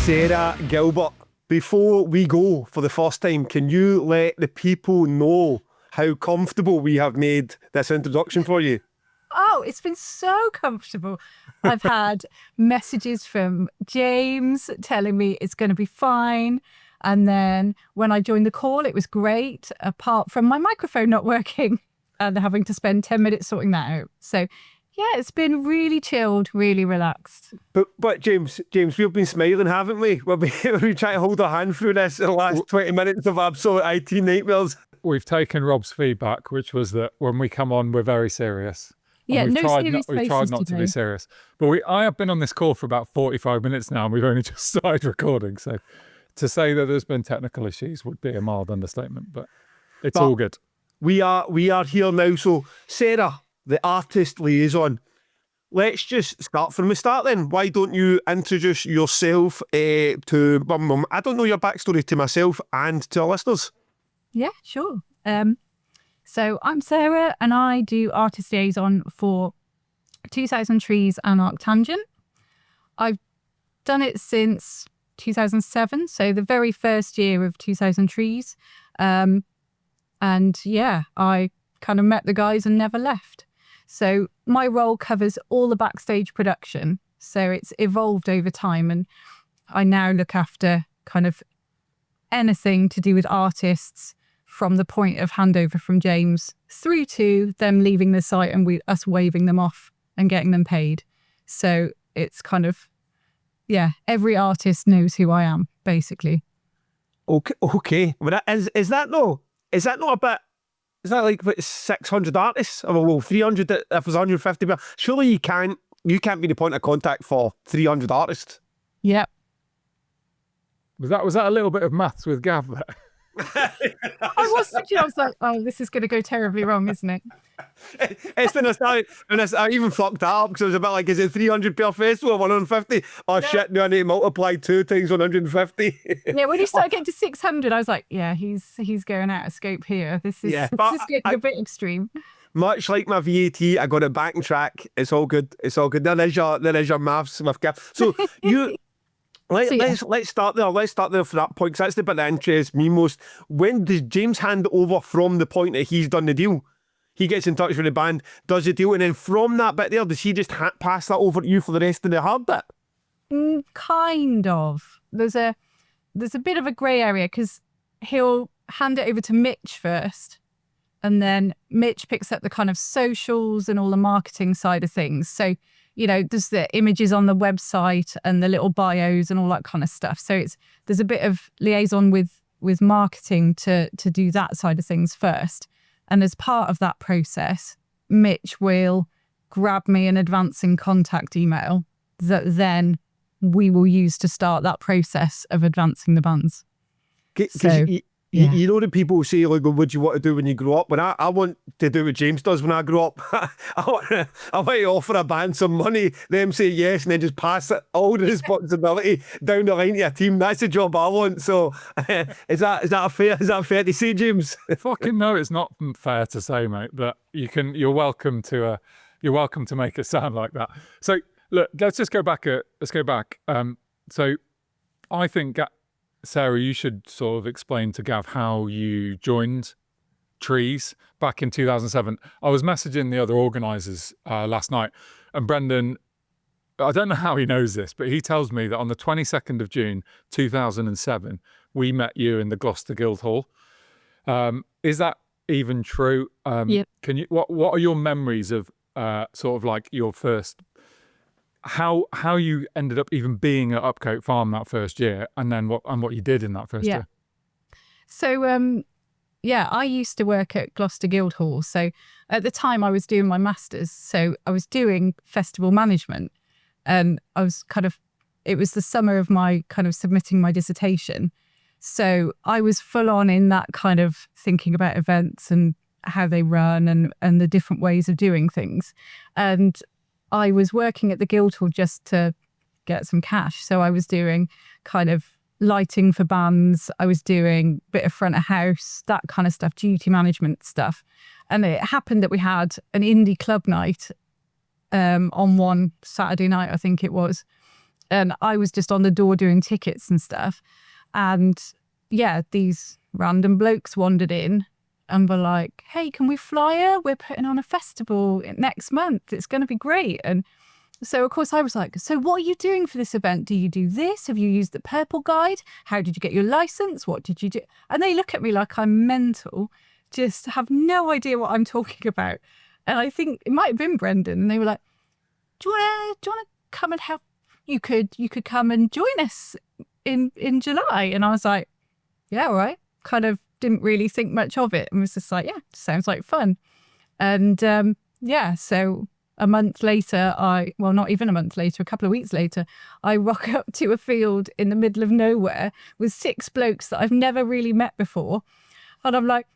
Sarah Gilbert, before we go for the first time, can you let the people know how comfortable we have made this introduction for you? Oh, it's been so comfortable. I've had messages from James telling me it's going to be fine. And then when I joined the call, it was great, apart from my microphone not working and having to spend 10 minutes sorting that out. So yeah, it's been really chilled, really relaxed. But James, we've been smiling, haven't we? We've been trying to hold our hand through this in the last 20 minutes of absolute IT nightmares. We've taken Rob's feedback, which was that when we come on, we're very serious. Yeah, we've no serious we've tried faces not to today. be serious. But I have been on this call for about 45 minutes now, and we've only just started recording. So to say that there's been technical issues would be a mild understatement, but it's all good. We are here now. So Sarah, the artist liaison, let's just start from the start then. Why don't you introduce yourself to I don't know your backstory to myself and to our listeners. Yeah, sure. So I'm Sarah and I do artist liaison for 2000 Trees and Arctangent. I've done it since 2007, so the very first year of 2000 Trees. And yeah, I kind of met the guys and never left. So my role covers all the backstage production. So it's evolved over time, and I now look after kind of anything to do with artists from the point of handover from James through to them leaving the site and us waving them off and getting them paid. So it's kind of, yeah, every artist knows who I am, basically. Okay. But is that not a bit? Is that like 600 artists? Oh, well, 300 if it's 150. But surely you can't be the point of contact for 300 artists. Yep. Was that a little bit of maths with Gav there? I was thinking, I was like, oh, this is going to go terribly wrong, isn't it? It's when I even fucked that up because it was a bit like, is it 300 per festival or 150? Oh shit, no, I need to multiply 2 times 150. Yeah, when you started getting to 600, I was like, yeah, he's going out of scope here. This is getting a bit extreme. Much like my VAT, I got it back in track. It's all good. There is your maths with Gav. So you. Let's start there. Let's start there for that point, because that's the bit that interests me most. When does James hand over from the point that he's done the deal? He gets in touch with the band, does the deal, and then from that bit there, does he just pass that over to you for the rest of the hard bit? Kind of. There's a bit of a grey area because he'll hand it over to Mitch first, and then Mitch picks up the kind of socials and all the marketing side of things. So, you know, there's the images on the website and the little bios and all that kind of stuff. So there's a bit of liaison with marketing to do that side of things first. And as part of that process, Mitch will grab me an advancing contact email that then we will use to start that process of advancing the bands. You know the people say, like, what do you want to do when you grow up? When I want to do what James does when I grow up. I want to offer a band some money, them say yes, and then just pass all the responsibility down the line to a team. That's the job I want. So is that fair to say, James? Fucking no, it's not fair to say, mate. But you're welcome to make it sound like that. So look, let's go back. So I think, Sarah, you should sort of explain to Gav how you joined Trees back in 2007. I was messaging the other organisers last night, and Brendan, I don't know how he knows this, but he tells me that on the 22nd of June 2007, we met you in the Gloucester Guildhall. Is that even true? Yep. Can you? What are your memories of sort of like your first? How you ended up even being at Upcote Farm that first year, and then what you did in that first year? So I used to work at Gloucester Guildhall. So at the time I was doing my masters, so I was doing festival management, and I was it was the summer of my kind of submitting my dissertation. So I was full on in that kind of thinking about events and how they run and the different ways of doing things. And I was working at the Guildhall just to get some cash. So I was doing kind of lighting for bands. I was doing a bit of front of house, that kind of stuff, duty management stuff. And it happened that we had an indie club night on one Saturday night, I think it was. And I was just on the door doing tickets and stuff. And yeah, these random blokes wandered in and were like, hey, can we fly her? We're putting on a festival next month. It's going to be great. And so, of course, I was like, so what are you doing for this event? Do you do this? Have you used the Purple Guide? How did you get your license? What did you do? And they look at me like I'm mental, just have no idea what I'm talking about. And I think it might have been Brendan. And they were like, do you want to come and help? You could come and join us in July. And I was like, yeah, all right. Kind of didn't really think much of it and was just like, yeah, sounds like fun. And so a month later, not even a month later, a couple of weeks later, I rock up to a field in the middle of nowhere with 6 blokes that I've never really met before. And I'm like,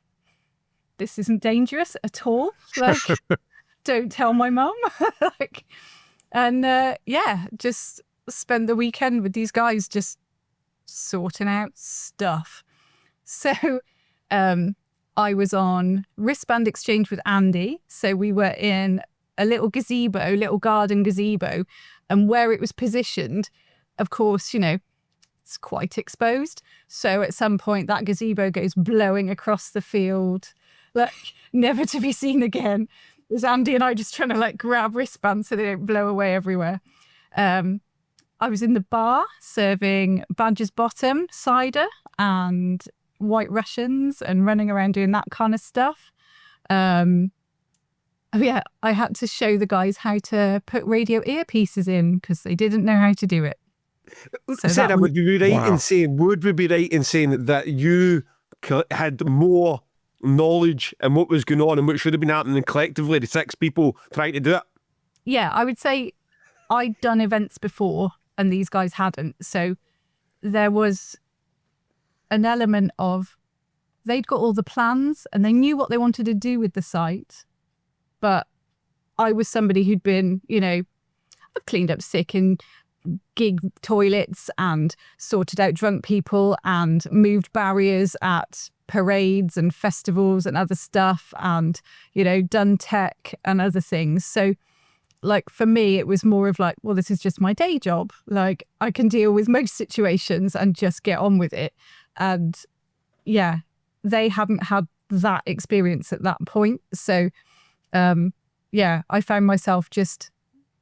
this isn't dangerous at all. Like, don't tell my mum. Just spend the weekend with these guys just sorting out stuff. So I was on wristband exchange with Andy. So we were in a little garden gazebo. And where it was positioned, of course, it's quite exposed. So at some point that gazebo goes blowing across the field, like never to be seen again. There's Andy and I just trying to like grab wristbands so they don't blow away everywhere. I was in the bar serving Badger's Bottom cider and White Russians and running around doing that kind of stuff. I had to show the guys how to put radio earpieces in because they didn't know how to do it. So Sarah, would we be right in saying that you had more knowledge and what was going on and what should have been happening collectively, the 6 people trying to do it? Yeah, I would say I'd done events before and these guys hadn't. So there was an element of they'd got all the plans and they knew what they wanted to do with the site. But I was somebody who'd been, I've cleaned up sick in gig toilets and sorted out drunk people and moved barriers at parades and festivals and other stuff and, done tech and other things. So like for me, it was more of like, well, this is just my day job. Like I can deal with most situations and just get on with it. And yeah, they hadn't had that experience at that point. So I found myself just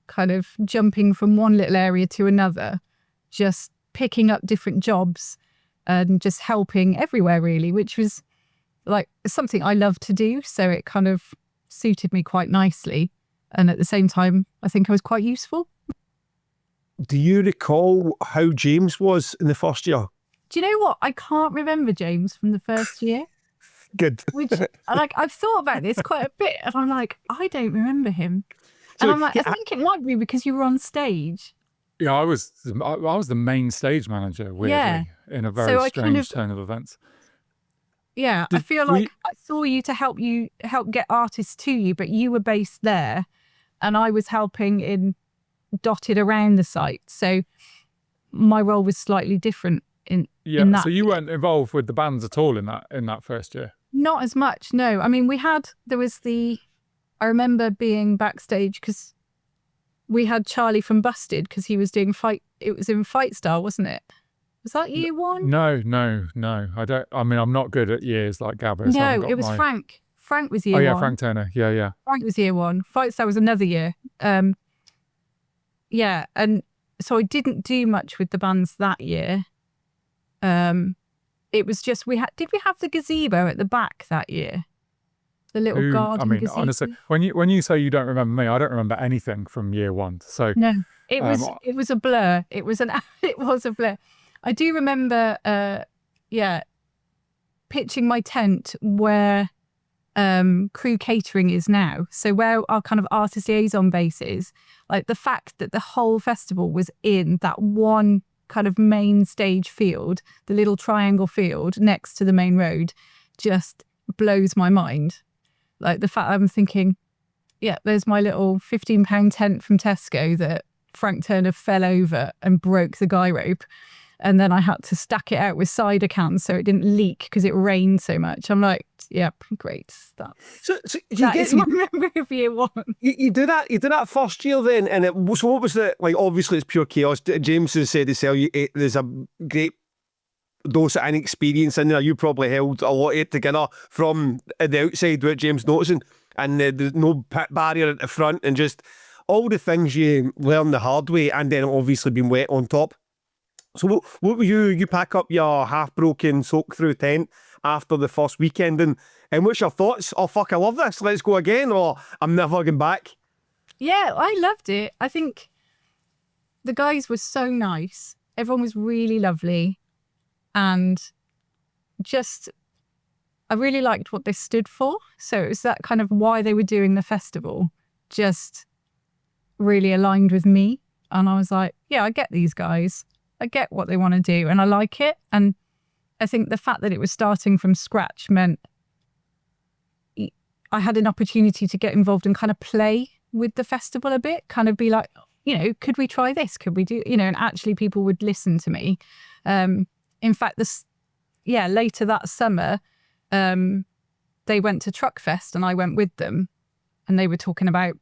kind of jumping from one little area to another, just picking up different jobs and just helping everywhere really, which was like something I love to do. So it kind of suited me quite nicely. And at the same time, I think I was quite useful. Do you recall how James was in the first year? Do you know what? I can't remember James from the first year. Good. Which, I've thought about this quite a bit, and I'm like, I don't remember him. And I'm like, I think it might be because you were on stage. Yeah, I was the main stage manager, weirdly, in a very strange turn of events. Yeah, I feel like I saw you to help get artists to you, but you were based there, and I was helping dotted around the site. So my role was slightly different in that. So you weren't involved with the bands at all in that first year? Not as much, no. I mean, I remember being backstage because we had Charlie from Busted because he was doing it was in Fight Style, wasn't it? Was that year 1? No. I'm not good at years like Gabba. No, it was Frank. Frank was year 1. Oh yeah, Frank Turner. Yeah. Frank was year 1. Fight Style was another year. And so I didn't do much with the bands that year. It was just did we have the gazebo at the back that year? The little garden gazebo. Honestly, when you say you don't remember me, I don't remember anything from year 1. So no, it was a blur. It was a blur. I do remember, pitching my tent where crew catering is now. So where our kind of artist liaison base is, like the fact that the whole festival was in that one kind of main stage field, the little triangle field next to the main road, just blows my mind. Like the fact I'm thinking, there's my little £15 tent from Tesco that Frank Turner fell over and broke the guy rope. And then I had to stack it out with cider cans so it didn't leak because it rained so much. I'm like, yeah, great. That is my memory of year one. You do that first year then, and so what was the, like, obviously it's pure chaos. James has said as well, there's a great dose of inexperience in there. You probably held a lot of it together from the outside without James noticing, and there's no pit barrier at the front, and just all the things you learn the hard way, and then obviously being wet on top. So what were you pack up your half-broken, soak-through tent after the first weekend, and what's your thoughts? Oh, fuck, I love this, let's go again, or I'm never going back? Yeah, I loved it. I think the guys were so nice. Everyone was really lovely. And just, I really liked what they stood for. So it was that kind of why they were doing the festival, just really aligned with me. And I was like, yeah, I get these guys. I get what they want to do and I like it. And I think the fact that it was starting from scratch meant I had an opportunity to get involved and kind of play with the festival a bit, kind of be like, could we try this? Could we do, and actually people would listen to me. In fact, later that summer, they went to Truckfest and I went with them, and they were talking about,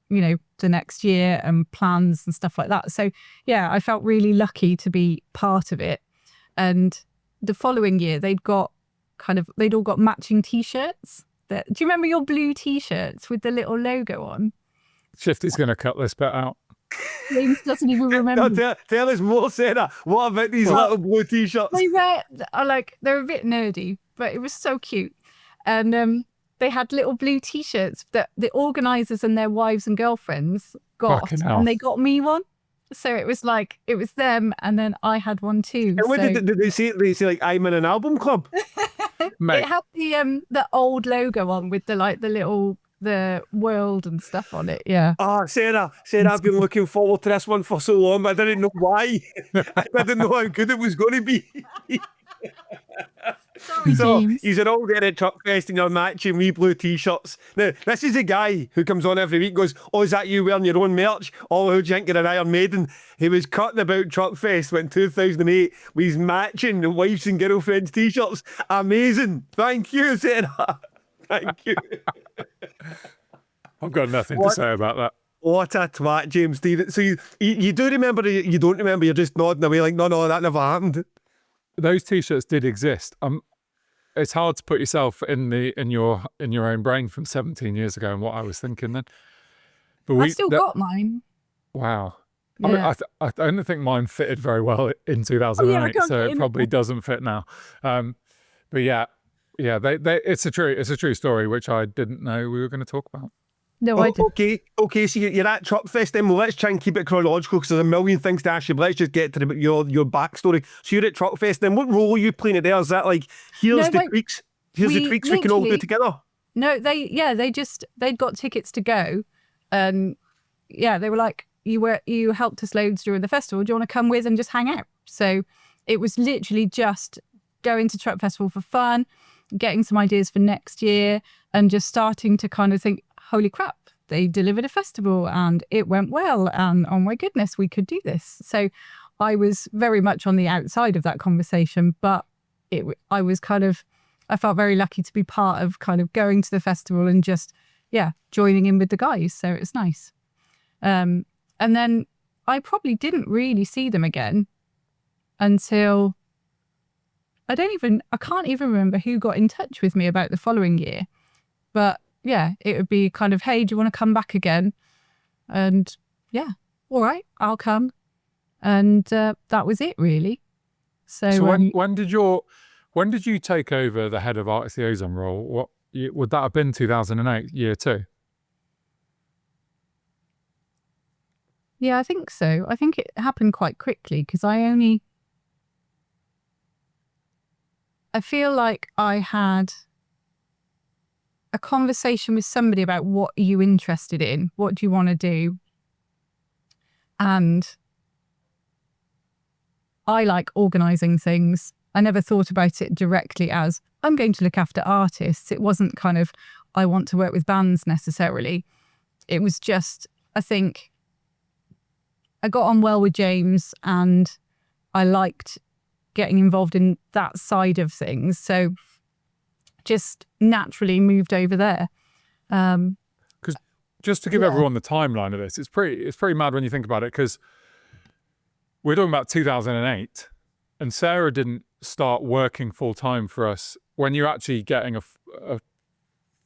the next year and plans and stuff like that. So yeah, I felt really lucky to be part of it. And the following year, they'd all got matching T-shirts. Do you remember your blue T-shirts with the little logo on? Shifty's going to cut this bit out. James doesn't even remember. No, tell us more, Sarah. What about these little blue T-shirts? They're a bit nerdy, but it was so cute. And they had little blue T-shirts that the organisers and their wives and girlfriends got, and they got me one. So it was them, and then I had one too. And what did they say? They say like, I'm in an album club. It had the old logo on with the world and stuff on it. Yeah. Oh, Sarah, I've been looking forward to this one for so long, but I didn't know why. I didn't know how good it was going to be. Sorry, so James. He's an old there at Truckfest and you're matching wee blue T-shirts. Now, this is a guy who comes on every week and goes, oh, is that you wearing your own merch? Oh, who'd you think you're an Iron Maiden? He was cutting about Truckfest in 2008 with his matching wives and girlfriends T-shirts. Amazing. Thank you, Sarah. Thank you. I've got nothing to say about that. What a twat, James. So you do remember, you don't remember, you're just nodding away like, no, that never happened. Those T-shirts did exist. It's hard to put yourself in your own brain from 17 years ago and what I was thinking then. But I still got mine. Wow. Yeah. I don't think mine fitted very well in 2008, so it probably doesn't fit now. But yeah, it's a true story, which I didn't know we were going to talk about. No, I didn't. Okay, so you're at Truckfest then. Well, let's try and keep it chronological because there's a million things to ask you, but let's just get to your backstory. So you're at Truckfest then. What role are you playing there? Is that like, here's the tweaks we can all do together? No, they'd got tickets to go. And yeah, they were like, you helped us loads during the festival. Do you want to come with and just hang out? So it was literally just going to Truck Festival for fun, getting some ideas for next year, and just starting to kind of think, holy crap, they delivered a festival and it went well, and oh my goodness, we could do this. So I was very much on the outside of that conversation, but I felt very lucky to be part of kind of going to the festival and just, joining in with the guys. So it was nice. And then I probably didn't really see them again until I can't even remember who got in touch with me about the following year. But yeah, it would be kind of, hey, do you want to come back again? And yeah, all right, I'll come. And that was it, really. So when did you take over the head of Artist Liaison role? What would that have been? 2008, year 2? Yeah, I think so. I think it happened quite quickly because I feel like I had a conversation with somebody about what are you interested in? What do you want to do? And I like organising things. I never thought about it directly as I'm going to look after artists. It wasn't kind of, I want to work with bands necessarily. It was just, I think I got on well with James and I liked getting involved in that side of things. So just naturally moved over there. Because just to give everyone the timeline of this, it's pretty mad when you think about it, because we're talking about 2008, and Sarah didn't start working full time for us when you're actually getting a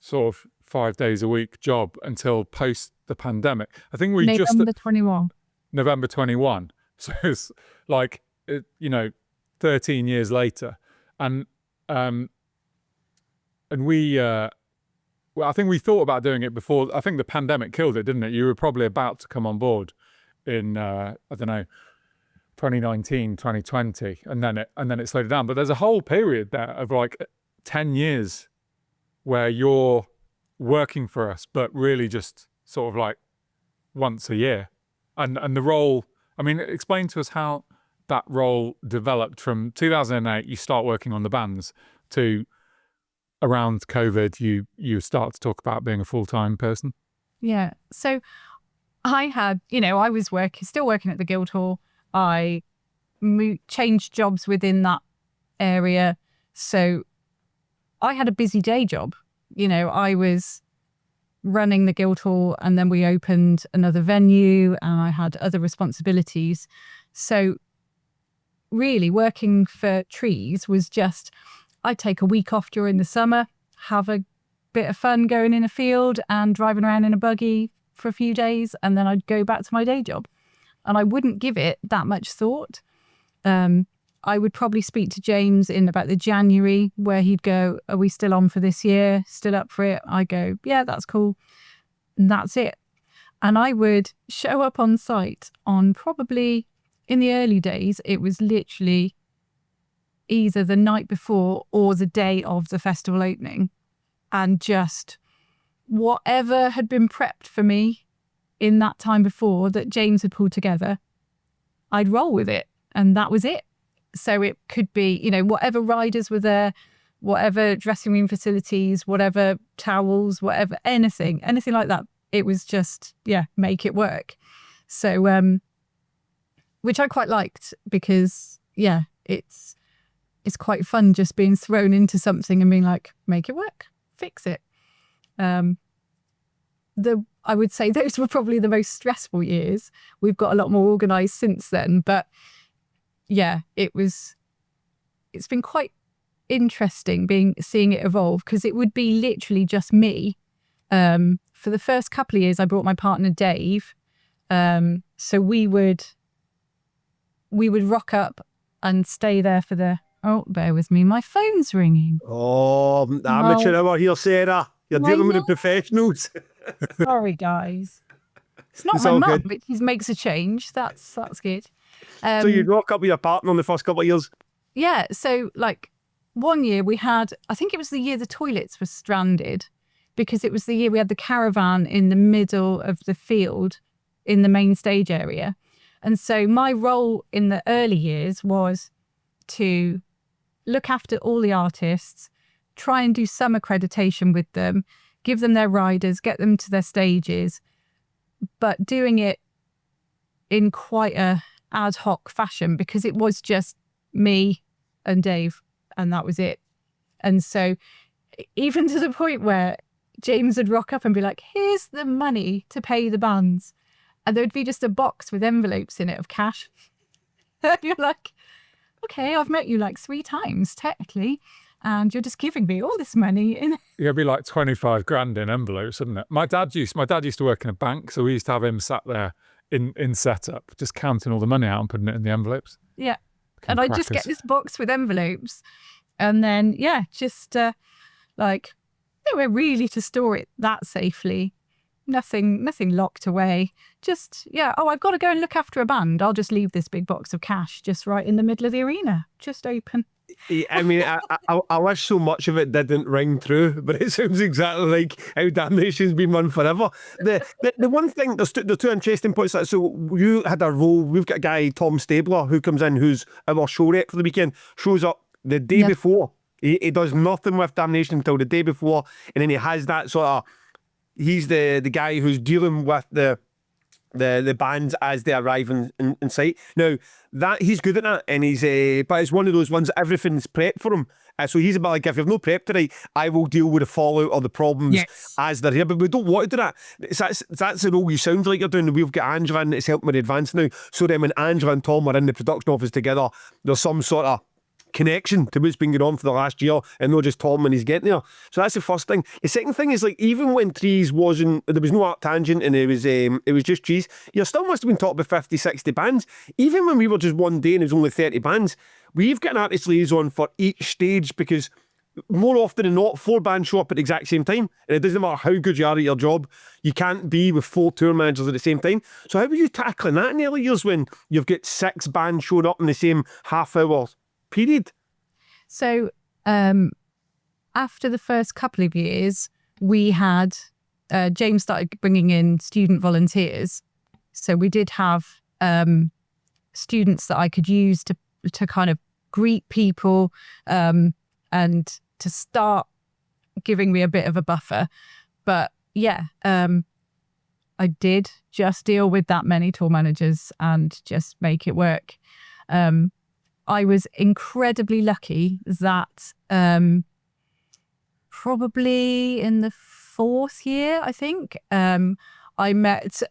sort of 5 days a week job until post the pandemic. I think we November 21. November 21. So it's like, 13 years later. And we, well, I think we thought about doing it before. I think the pandemic killed it, didn't it? You were probably about to come on board in, I don't know, 2019, 2020, and then it slowed down. But there's a whole period there of like 10 years where you're working for us, but really just sort of like once a year. And the role, I mean, explain to us how that role developed from 2008, you start working on the bands, to around COVID, you start to talk about being a full-time person. Yeah. So I had, I was still working at the Guildhall. I changed jobs within that area. So I had a busy day job. I was running the Guildhall, and then we opened another venue, and I had other responsibilities. So really working for Trees was just, I'd take a week off during the summer, have a bit of fun going in a field and driving around in a buggy for a few days, and then I'd go back to my day job. And I wouldn't give it that much thought. I would probably speak to James in about the January, where he'd go, are we still on for this year? Still up for it? I go, yeah, that's cool. And that's it. And I would show up on site on probably, in the early days, it was literally either the night before or the day of the festival opening. And just whatever had been prepped for me in that time before that James had pulled together, I'd roll with it. And that was it. So it could be, whatever riders were there, whatever dressing room facilities, whatever towels, whatever, anything like that. It was just, make it work. So, which I quite liked, because, it's quite fun just being thrown into something and being like, make it work, fix it. I would say those were probably the most stressful years. We've got a lot more organised since then, but it's been quite interesting seeing it evolve, because it would be literally just me. For the first couple of years, I brought my partner Dave. So we would rock up and stay there for bear with me, my phone's ringing. Oh, amateur hour here, Sarah. You're dealing with the professionals. Sorry, guys. It's not my mum, but he makes a change. That's good. So you'd rock up with your partner in the first couple of years? Yeah. So like one year we had, I think it was the year the toilets were stranded, because it was the year we had the caravan in the middle of the field in the main stage area. And so my role in the early years was to look after all the artists, try and do some accreditation with them, give them their riders, get them to their stages, but doing it in quite a ad hoc fashion, because it was just me and Dave, and that was it. And so even to the point where James would rock up and be like, here's the money to pay the bands. And there'd be just a box with envelopes in it of cash. And you're like, okay, I've met you like 3 times technically, and you're just giving me all this money in. It'd be like 25 grand in envelopes, wouldn't it? My dad used to work in a bank, so we used to have him sat there in setup, just counting all the money out and putting it in the envelopes. Yeah. And I just get this box with envelopes, and then just like, nowhere really to store it that safely. Nothing locked away. Just, I've got to go and look after a band. I'll just leave this big box of cash just right in the middle of the arena, just open. I mean, I wish so much of it didn't ring true, but it sounds exactly like how Damnation's been run forever. The one thing, there's two interesting points. So you had a role, we've got a guy, Tom Stabler, who comes in, who's our show rep for the weekend, shows up the day before. He does nothing with Damnation until the day before, and then he has that sort of, he's the guy who's dealing with the the bands as they arrive in sight. Now, that he's good at that, and but it's one of those ones that everything's prepped for him. So he's about like, if you've no prep tonight, I will deal with the fallout or the problems as they're here. But we don't want to do that. That's the role you sound like you're doing. We've got Angela in that's helping with advance now. So then when Angela and Tom are in the production office together, there's some sort of connection to what's been going on for the last year, and not just Tom when he's getting there. So that's the first thing. The second thing is, like, even when Trees there was no Art Tangent and it was just Trees, you still must have been talking about 50, 60 bands. Even when we were just one day and it was only 30 bands, we've got an artist liaison for each stage, because more often than not, 4 bands show up at the exact same time, and it doesn't matter how good you are at your job, you can't be with 4 tour managers at the same time. So how were you tackling that in the early years when you've got 6 bands showing up in the same half-hour period? So after the first couple of years, we had James started bringing in student volunteers. So we did have students that I could use to kind of greet people and to start giving me a bit of a buffer. But yeah, I did just deal with that many tour managers and just make it work. I was incredibly lucky that probably in the 4th year, I think, I met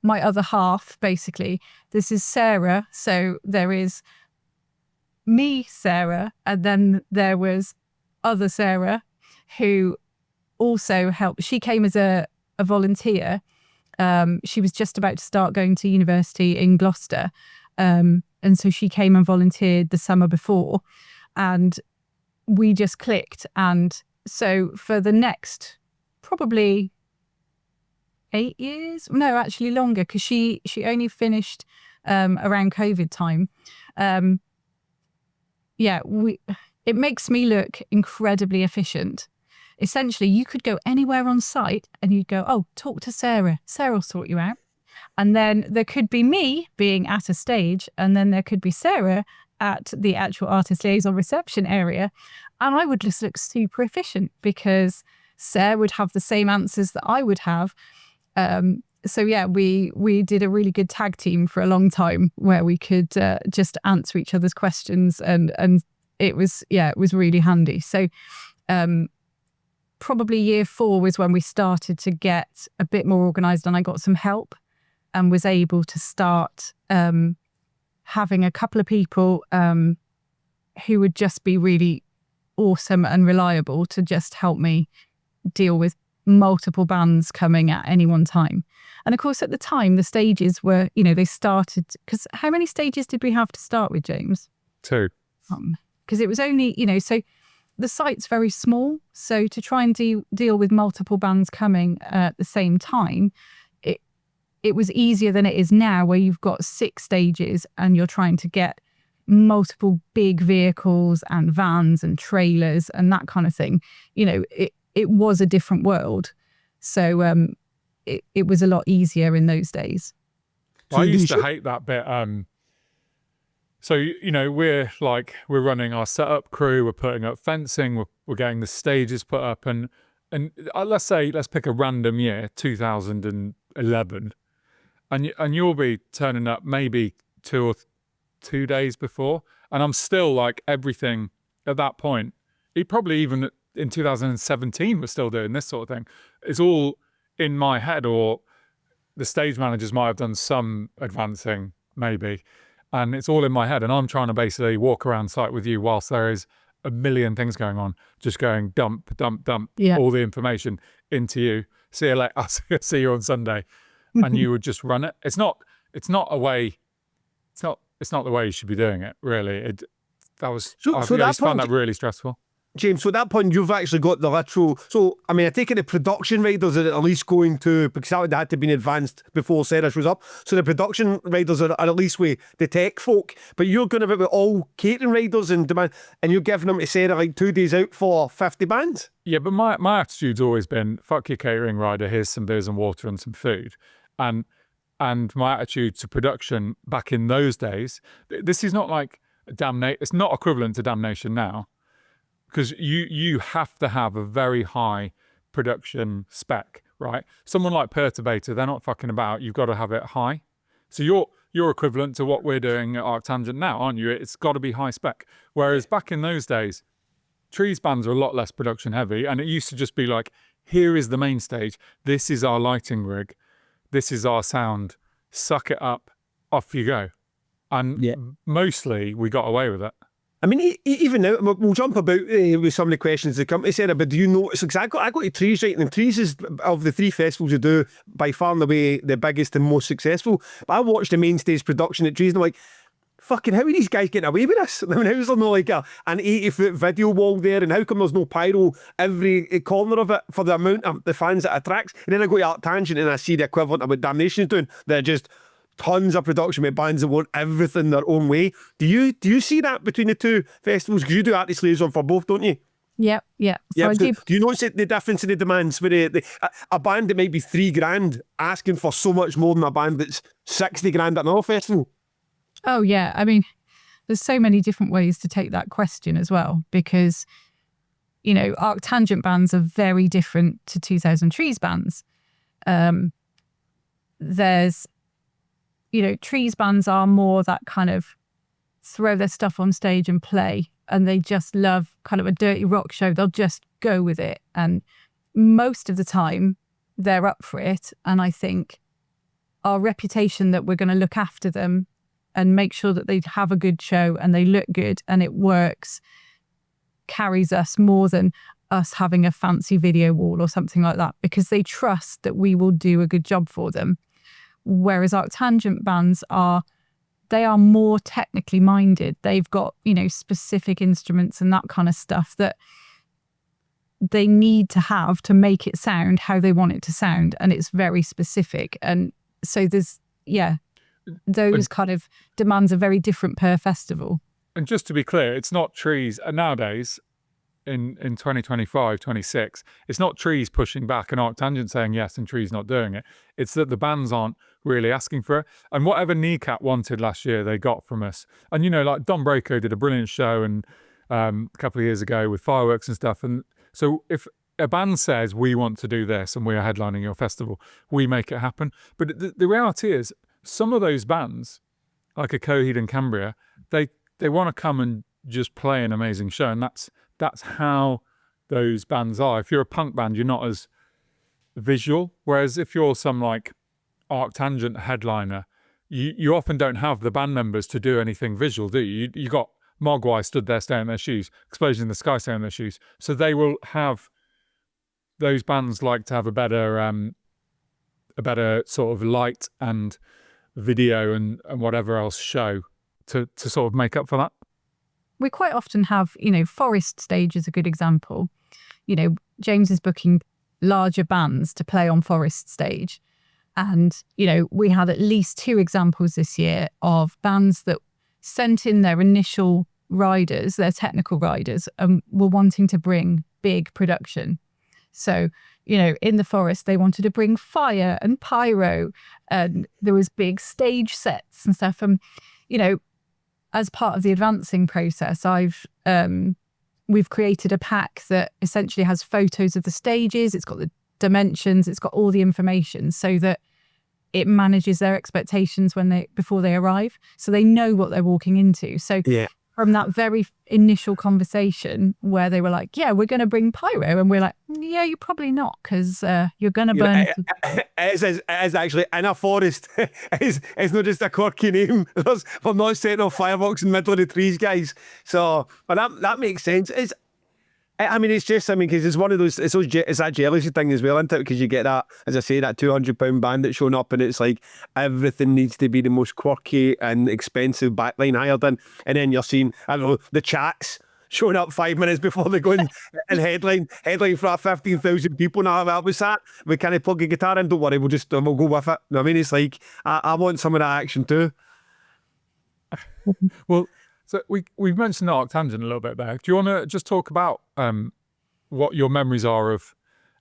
my other half, basically. This is Sarah. So there is me, Sarah, and then there was other Sarah who also helped. She came as a volunteer. She was just about to start going to university in Gloucester. And so she came and volunteered the summer before, and we just clicked. And so for the next probably 8 years, no, actually longer, because she only finished around COVID time. It makes me look incredibly efficient. Essentially, you could go anywhere on site and you'd go, oh, talk to Sarah. Sarah will sort you out. And then there could be me being at a stage, and then there could be Sarah at the actual artist liaison reception area. And I would just look super efficient because Sarah would have the same answers that I would have. So yeah, we did a really good tag team for a long time where we could just answer each other's questions, and it was really handy. So probably year 4 was when we started to get a bit more organised, and I got some help and was able to start having a couple of people who would just be really awesome and reliable to just help me deal with multiple bands coming at any one time. And of course, at the time, the stages were, they started, because how many stages did we have to start with, James? 2. Because it was only, so the site's very small. So to try and deal with multiple bands coming at the same time, it was easier than it is now, where you've got 6 stages and you're trying to get multiple big vehicles and vans and trailers and that kind of thing. It was a different world. So it was a lot easier in those days. I used to hate that bit. So, we're running our setup crew, we're putting up fencing, we're getting the stages put up, and let's pick a random year, 2011, and you'll be turning up maybe 2 days before, and I'm still like everything at that point. He probably even in 2017 was still doing this sort of thing. It's all in my head, or the stage managers might have done some advancing maybe, and it's all in my head, and I'm trying to basically walk around site with you whilst there is a million things going on, just going dump all the information into you. See you later. I'll see you on Sunday. And you would just run it. It's not the way you should be doing it, really. I used to find that really stressful. James, so at that point, you've actually got the literal... So, I mean, I take it the production riders are at least going to... Because that would have had to be advanced before Sarah shows up. So the production riders are at least with the tech folk. But you're going to be with all catering riders and demand, and you're giving them to Sarah like 2 days out for 50 bands? Yeah, but my attitude's always been, fuck your catering rider, here's some beers and water and some food. And my attitude to production back in those days, this is not like it's not equivalent to damnation now. Because you have to have a very high production spec, right? Someone like Perturbator, they're not fucking about. You've got to have it high. So you're equivalent to what we're doing at Arctangent now, aren't you? It's got to be high spec. Whereas back in those days, Trees bands are a lot less production heavy, and it used to just be like, here is the main stage, this is our lighting rig, this is our sound, suck it up, off you go. And mostly we got away with it. I mean, even now, we'll jump about with some of the questions that come to Sarah, but do you notice, because I go to Trees, right, and Trees is, of the 3 festivals you do, by far and away the biggest and most successful. But I watched the main stage production at Trees and I'm like, fucking, how are these guys getting away with this? I mean, how's there no like an 80-foot video wall there, and how come there's no pyro every corner of it for the amount of the fans it attracts? And then I go to Arctangent and I see the equivalent of what Damnation is doing. They're just tons of production with bands that want everything their own way. Do you see that between the 2 festivals? Because you do artist liaison for both, don't you? Yep. So I do you notice the difference in the demands for a band that might be $3,000 asking for so much more than a band that's $60,000 at another festival? Oh yeah, I mean, there's so many different ways to take that question as well, because Arctangent bands are very different to 2000 Trees bands. There's Trees bands are more that kind of throw their stuff on stage and play, and they just love kind of a dirty rock show. They'll just go with it. And most of the time they're up for it. And I think our reputation that we're going to look after them and make sure that they have a good show and they look good and it works carries us more than us having a fancy video wall or something like that, because they trust that we will do a good job for them. Whereas Arctangent bands are more technically minded. They've got, specific instruments and that kind of stuff that they need to have to make it sound how they want it to sound. And it's very specific. And so there's, those kind of demands are very different per festival. And just to be clear, it's not Trees, nowadays, in 2025, 26, it's not Trees pushing back and Arctangent saying yes and Trees not doing it. It's that the bands aren't really asking for it. And whatever Kneecap wanted last year, they got from us. And, like Don Braco did a brilliant show and a couple of years ago with fireworks and stuff. And so if a band says, we want to do this and we are headlining your festival, we make it happen. But the reality is, some of those bands, like a Coheed and Cambria, they want to come and just play an amazing show. And that's how those bands are. If you're a punk band, you're not as visual. Whereas if you're some like Arctangent headliner, you often don't have the band members to do anything visual, do you? You got Mogwai stood there staying in their shoes, Explosion in the Sky staying in their shoes. So they will have, those bands like to have a better sort of light and video and whatever else show to sort of make up for that. We quite often have, Forest Stage is a good example. James is booking larger bands to play on Forest Stage. And, we had at least 2 examples this year of bands that sent in their initial riders, their technical riders, and were wanting to bring big production. So, in the Forest, they wanted to bring fire and pyro, and there was big stage sets and stuff. And, as part of the advancing process, we've created a pack that essentially has photos of the stages. It's got the dimensions. It's got all the information so that it manages their expectations before they arrive, so they know what they're walking into. So from that very initial conversation where they were like, yeah, we're going to bring pyro, and we're like, yeah, you're probably not, because you're going to burn. It is actually in a forest. It's not just a quirky name. We're not setting off fireworks in the middle of the trees, guys. So, but that makes sense. Because it's one of those, it's that jealousy thing as well, isn't it? Because you get that, as I say, that £200 band that's showing up, and it's like everything needs to be the most quirky and expensive backline hired in, and then you're seeing, I don't know, the Chats showing up 5 minutes before they go in and headline for 15,000 people. Now, that was that. We kind of plug a guitar in, don't worry, we'll go with it. I mean, it's like, I want some of that action too. Well, so we've mentioned Arctangent a little bit there. Do you want to just talk about what your memories are of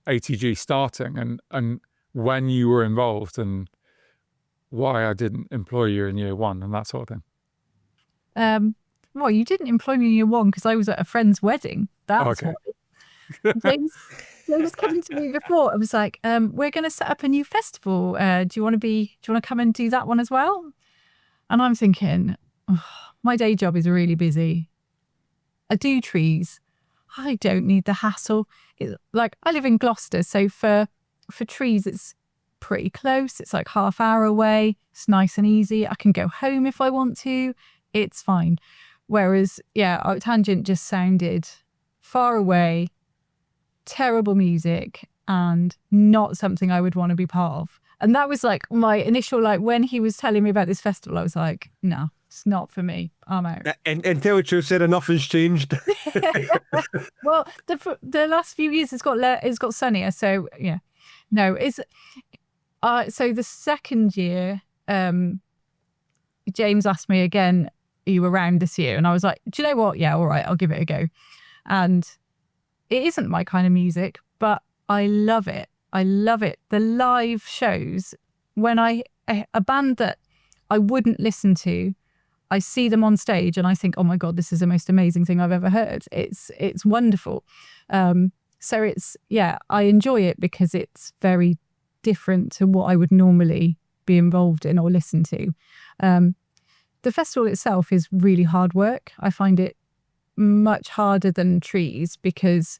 ATG starting and when you were involved and why I didn't employ you in year 1 and that sort of thing? Well, you didn't employ me in year 1 because I was at a friend's wedding. That's okay. James, They was coming to me before. I was like, we're going to set up a new festival. Do you want to come and do that one as well? And I'm thinking, oh, my day job is really busy. I do trees. I don't need the hassle. Like, I live in Gloucester, so for trees, it's pretty close. It's like half-hour away. It's nice and easy. I can go home if I want to. It's fine. Whereas, yeah, Arctangent just sounded far away, terrible music, and not something I would want to be part of. And that was like my initial, like, when he was telling me about this festival, I was like, no, it's not for me. I'm out. And tell the truth, Sarah, nothing's changed. Well, the last few years it's got sunnier, so yeah. No, it's so the second year, James asked me again, are you around this year? And I was like, do you know what? Yeah, all right, I'll give it a go. And it isn't my kind of music, but I love it. I love it. The live shows, when a band that I wouldn't listen to, I see them on stage and I think, oh my God, this is the most amazing thing I've ever heard. It's wonderful. So it's, yeah, I enjoy it because it's very different to what I would normally be involved in or listen to. The festival itself is really hard work. I find it much harder than Trees because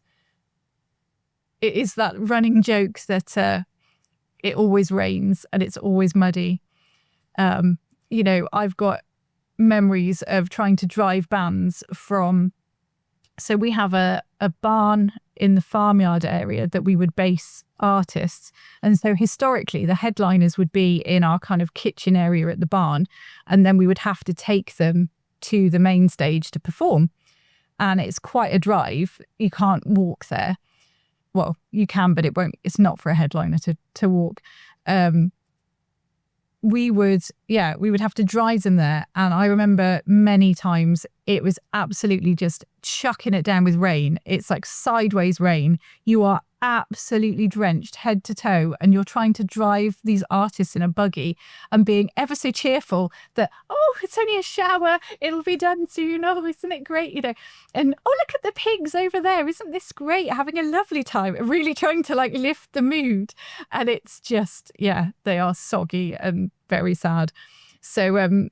it is that running joke that it always rains and it's always muddy. You know, I've got memories of trying to drive bands from, so we have a barn in the farmyard area that we would base artists. And so historically, the headliners would be in our kind of kitchen area at the barn. And then we would have to take them to the main stage to perform. And it's quite a drive. You can't walk there. Well, you can, but it's not for a headliner to walk. We would have to drive them there. And I remember many times it was absolutely just chucking it down with rain. It's like sideways rain. You are absolutely drenched head to toe and you're trying to drive these artists in a buggy and being ever so cheerful that, oh, it's only a shower. It'll be done soon. Oh, isn't it great? You know, and oh, look at the pigs over there. Isn't this great? Having a lovely time. Really trying to like lift the mood. And it's just, yeah, they are soggy and very sad. So,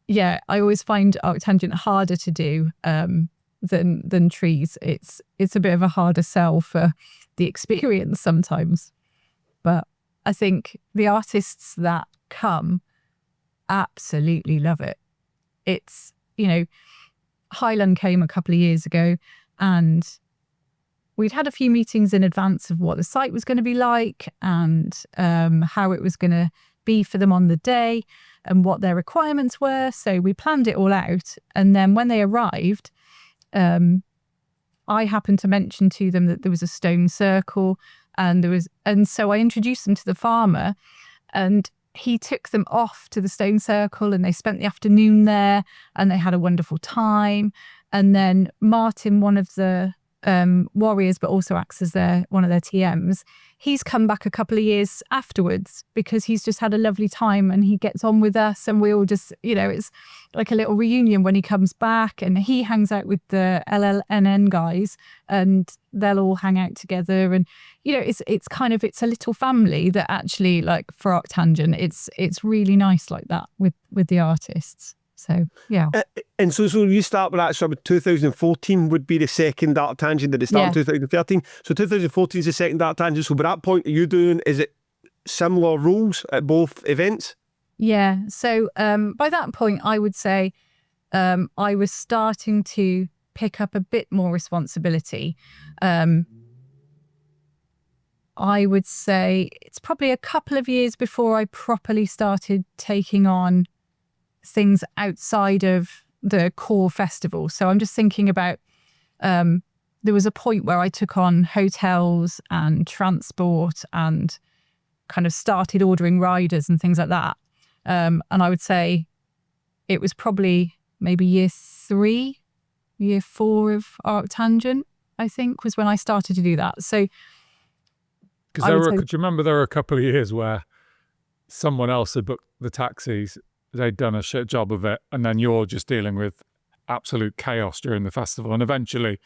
yeah, I always find Arctangent harder to do than Trees. It's a bit of a harder sell for the experience sometimes. But I think the artists that come absolutely love it. It's, you know, Highland came a couple of years ago and we'd had a few meetings in advance of what the site was going to be like and how it was going to be for them on the day and what their requirements were. So we planned it all out. And then when they arrived, I happened to mention to them that there was a stone circle and so I introduced them to the farmer and he took them off to the stone circle and they spent the afternoon there and they had a wonderful time. And then Martin, one of the warriors, but also acts as one of their TMs, he's come back a couple of years afterwards because he's just had a lovely time and he gets on with us and we all just, you know, it's like a little reunion when he comes back and he hangs out with the LLNN guys and they'll all hang out together and, you know, it's a little family that actually, like, for Arctangent, it's really nice like that with the artists. So, yeah. And so you start with that, so 2014 would be the second Arctangent that it started in 2013. So 2014 is the second Arctangent. So by that point, are you doing, is it similar roles at both events? Yeah. So by that point, I would say I was starting to pick up a bit more responsibility. I would say it's probably a couple of years before I properly started taking on things outside of the core festival. So I'm just thinking about, there was a point where I took on hotels and transport and kind of started ordering riders and things like that. And I would say it was probably maybe year 4 of Arctangent, I think, was when I started to do that. So, because do you remember there were a couple of years where someone else had booked the taxis, they'd done a shit job of it, and then you're just dealing with absolute chaos during the festival, and eventually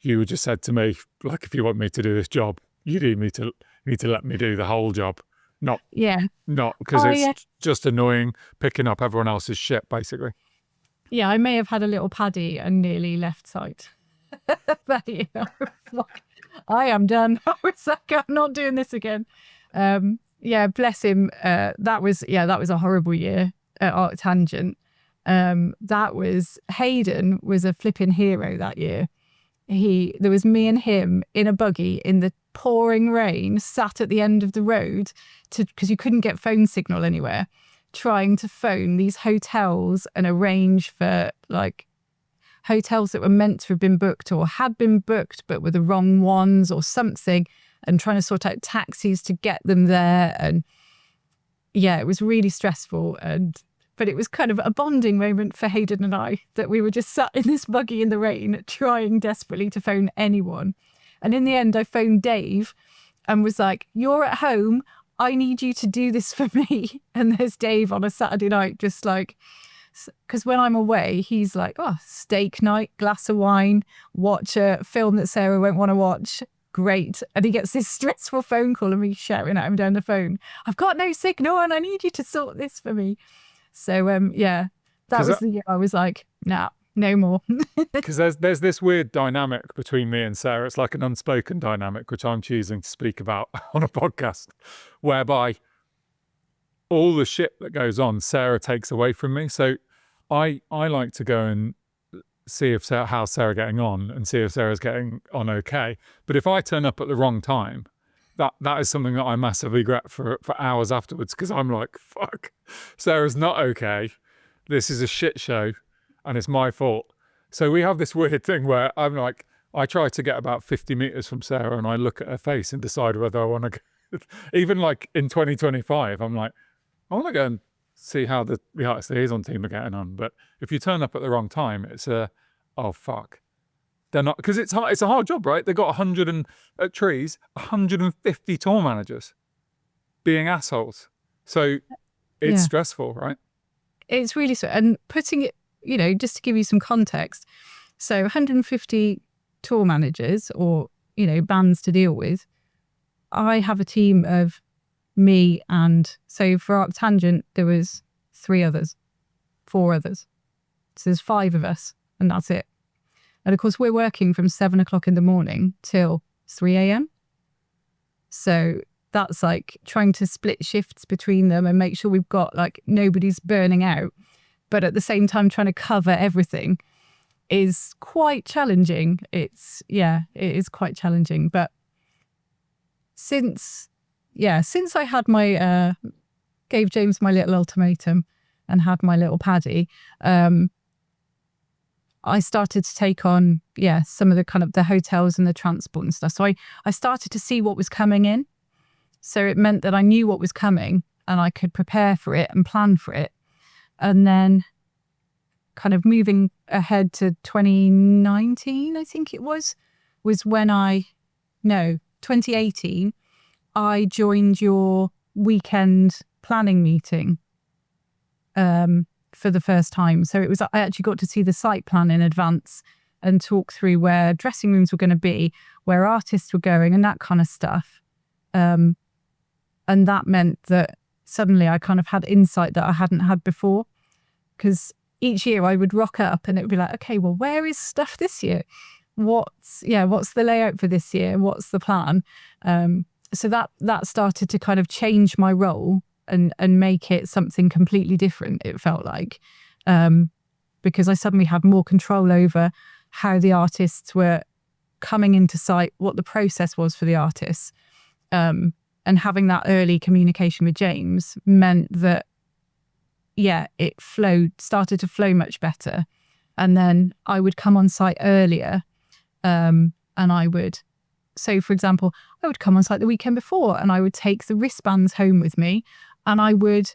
you just said to me, like, if you want me to do this job, you need to let me do the whole job, not because it's just annoying picking up everyone else's shit, basically. Yeah, I may have had a little paddy and nearly left site. But, you know, like, I am done. I was like, I'm not doing this again. Yeah, bless him. That was a horrible year at Arctangent. Hayden was a flipping hero that year. There was me and him in a buggy in the pouring rain, sat at the end of the road because you couldn't get phone signal anywhere, trying to phone these hotels and arrange for like hotels that were meant to have been booked or had been booked but were the wrong ones or something, and trying to sort out taxis to get them there. And yeah, it was really stressful. But it was kind of a bonding moment for Hayden and I, that we were just sat in this buggy in the rain trying desperately to phone anyone. And in the end, I phoned Dave and was like, you're at home, I need you to do this for me. And there's Dave on a Saturday night, just like, because when I'm away, he's like, oh, steak night, glass of wine, watch a film that Sarah won't want to watch. Great. And he gets this stressful phone call and me shouting at him down the phone, I've got no signal and I need you to sort this for me. So, that was the year I was like, nah, no more. Because there's this weird dynamic between me and Sarah. It's like an unspoken dynamic, which I'm choosing to speak about on a podcast, whereby all the shit that goes on, Sarah takes away from me. So I like to go and see how Sarah's getting on and see if Sarah's getting on okay. But if I turn up at the wrong time, that is something that I massively regret for hours afterwards, because I'm like, fuck, Sarah's not okay. This is a shit show and it's my fault. So we have this weird thing where I'm like, I try to get about 50 meters from Sarah and I look at her face and decide whether I want to go. Even like in 2025, I'm like, I want to go and see how the Artist Liaison team are getting on. But if you turn up at the wrong time, it's oh fuck. They're not, because it's a hard job, right? They've got 100 at Trees, 150 tour managers being assholes. So it's stressful, right? It's really so. And putting it, you know, just to give you some context. So 150 tour managers or, you know, bands to deal with. I have a team of me, and so for Arctangent, there was 4 others. So there's 5 of us and that's it. And of course, we're working from 7 o'clock in the morning till 3 a.m. So that's like trying to split shifts between them and make sure we've got like nobody's burning out. But at the same time, trying to cover everything is quite challenging. It is quite challenging. But since I had gave James my little ultimatum and had my little paddy, I started to take on, some of the kind of the hotels and the transport and stuff. So I started to see what was coming in. So it meant that I knew what was coming and I could prepare for it and plan for it. And then kind of moving ahead to 2019, I think it was when 2018, I joined your weekend planning meeting. For the first time. So I actually got to see the site plan in advance and talk through where dressing rooms were going to be, where artists were going and that kind of stuff. And that meant that suddenly I kind of had insight that I hadn't had before, because each year I would rock up and it would be like, okay, well, where is stuff this year? What's the layout for this year? What's the plan? So that started to kind of change my role and make it something completely different, it felt like, because I suddenly had more control over how the artists were coming into site, what the process was for the artists. And having that early communication with James meant that, it started to flow much better. And then I would come on site earlier, and so for example, I would come on site the weekend before and I would take the wristbands home with me. And I would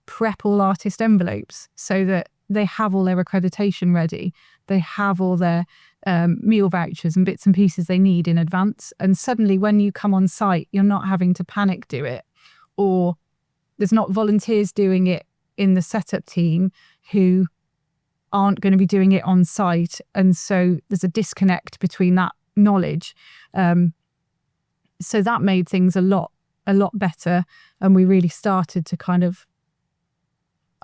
prep all artist envelopes so that they have all their accreditation ready. They have all their meal vouchers and bits and pieces they need in advance. And suddenly when you come on site, you're not having to panic do it, or there's not volunteers doing it in the setup team who aren't going to be doing it on site. And so there's a disconnect between that knowledge. So that made things a lot better. And we really started to kind of,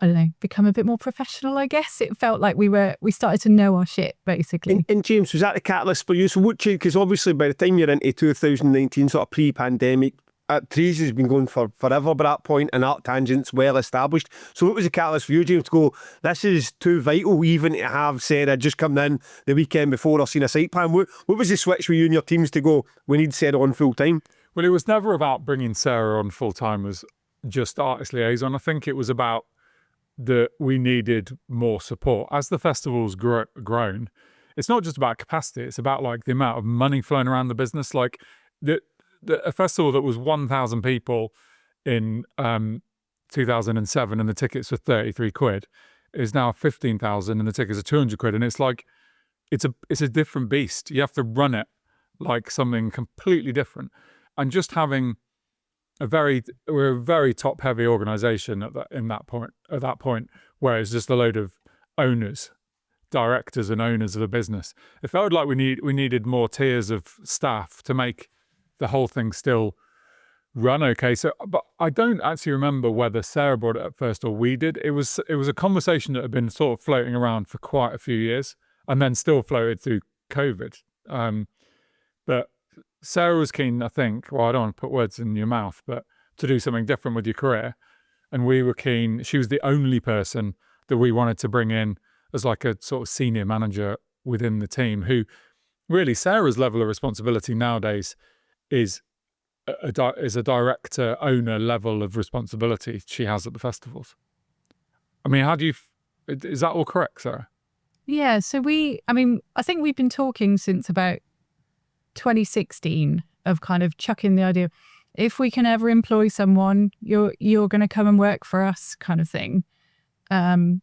I don't know, become a bit more professional, I guess. It felt like we started to know our shit, basically. And James, was that the catalyst for you? So what changed? Because obviously by the time you're into 2019, sort of pre-pandemic, Trees has been going for forever by that point, and Arctangent's well established. So what was the catalyst for you, James, to go, this is too vital even to have Sarah just come in the weekend before or seen a site plan? What was the switch for you and your teams to go, we need Sarah on full time? Well, it was never about bringing Sarah on full time as just artist liaison. I think it was about that we needed more support. As the festival's grown, it's not just about capacity, it's about like the amount of money flowing around the business. Like a festival that was 1,000 people in 2007 and the tickets were 33 quid is now 15,000 and the tickets are 200 quid. And it's like, it's a different beast. You have to run it like something completely different. And just having we're a very top heavy organization at that point, where it's just a load of owners, directors and owners of the business. It felt like we needed more tiers of staff to make the whole thing still run okay. So, but I don't actually remember whether Sarah brought it up first or we did. It was a conversation that had been sort of floating around for quite a few years and then still floated through COVID. But Sarah was keen, I think, well, I don't want to put words in your mouth, but to do something different with your career. And we were keen. She was the only person that we wanted to bring in as like a sort of senior manager within the team, who really, Sarah's level of responsibility nowadays is a director, owner level of responsibility she has at the festivals. I mean, is that all correct, Sarah? Yeah, so I think we've been talking since about 2016 of kind of chucking the idea, if we can ever employ someone, you're going to come and work for us kind of thing. And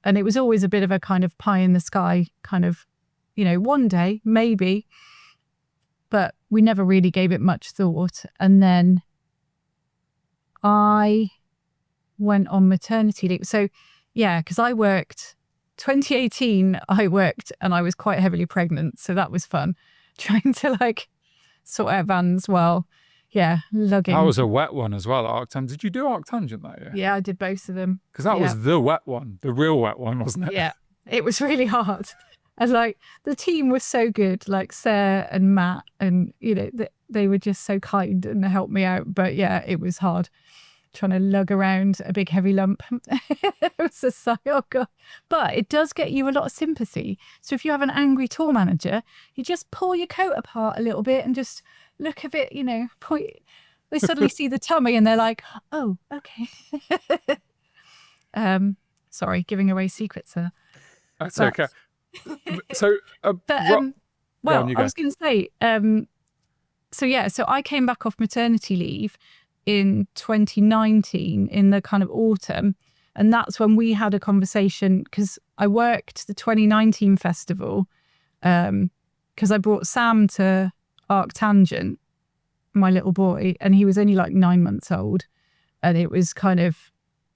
it was always a bit of a kind of pie in the sky kind of, one day, maybe, but we never really gave it much thought. And then I went on maternity leave. So yeah, because 2018, I worked and I was quite heavily pregnant. So that was fun. Trying to like sort out vans while, lugging. That was a wet one as well, Arctangent. Did you do Arctangent that year? Yeah, I did both of them. Because that was the wet one, the real wet one, wasn't it? Yeah, it was really hard. And like the team was so good, like Sarah and Matt, and they were just so kind and helped me out. But yeah, it was hard trying to lug around a big heavy lump. It was just like, oh God. But it does get you a lot of sympathy. So if you have an angry tour manager, you just pull your coat apart a little bit and just look a bit, point. They suddenly see the tummy and they're like, oh, okay. Sorry, giving away secrets there. That's okay. So, I was going to say, so I came back off maternity leave in 2019 in the kind of autumn, and that's when we had a conversation, because I worked the 2019 festival because I brought Sam to Arctangent, my little boy, and he was only like 9 months old, and it was kind of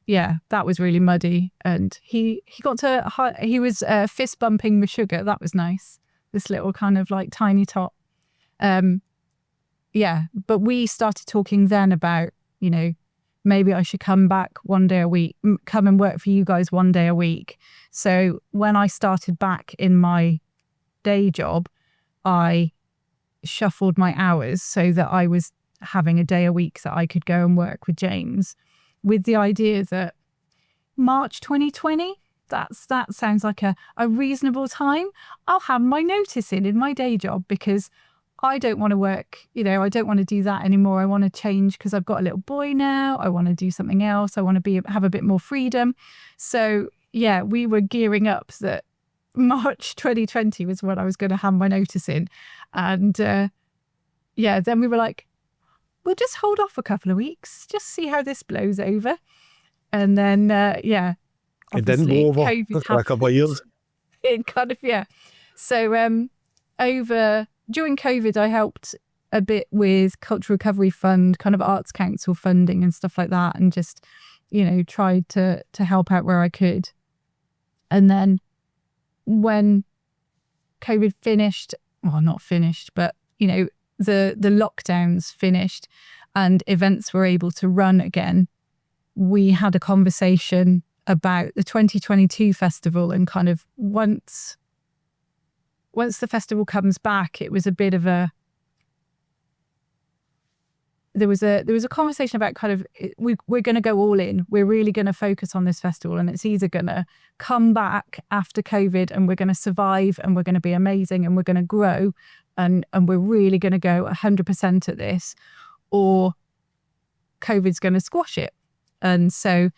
that was really muddy, and he was fist bumping with sugar. That was nice, this little kind of like tiny tot. But we started talking then about, maybe I should come back one day a week, come and work for you guys one day a week. So when I started back in my day job, I shuffled my hours so that I was having a day a week that I could go and work with James, with the idea that March 2020, that sounds like a reasonable time. I'll have my notice in my day job, because I don't want to work, I don't want to do that anymore. I want to change because I've got a little boy now. I want to do something else. I want to have a bit more freedom. So yeah, we were gearing up that March 2020 was when I was going to have my notice in. And then we were like, we'll just hold off a couple of weeks, just see how this blows over. And then, it didn't blow over for a couple of years. It kind of, So during COVID, I helped a bit with Cultural Recovery Fund, kind of Arts Council funding and stuff like that, and just, tried to help out where I could. And then when COVID finished, well, not finished, but, you know, the lockdowns finished and events were able to run again, we had a conversation about the 2022 festival, and kind of once the festival comes back, it was a bit of a, there was a conversation about kind of, we're going to go all in. We're really going to focus on this festival, and it's either going to come back after COVID and we're going to survive and we're going to be amazing and we're going to grow and we're really going to go 100% at this, or COVID's going to squash it. And so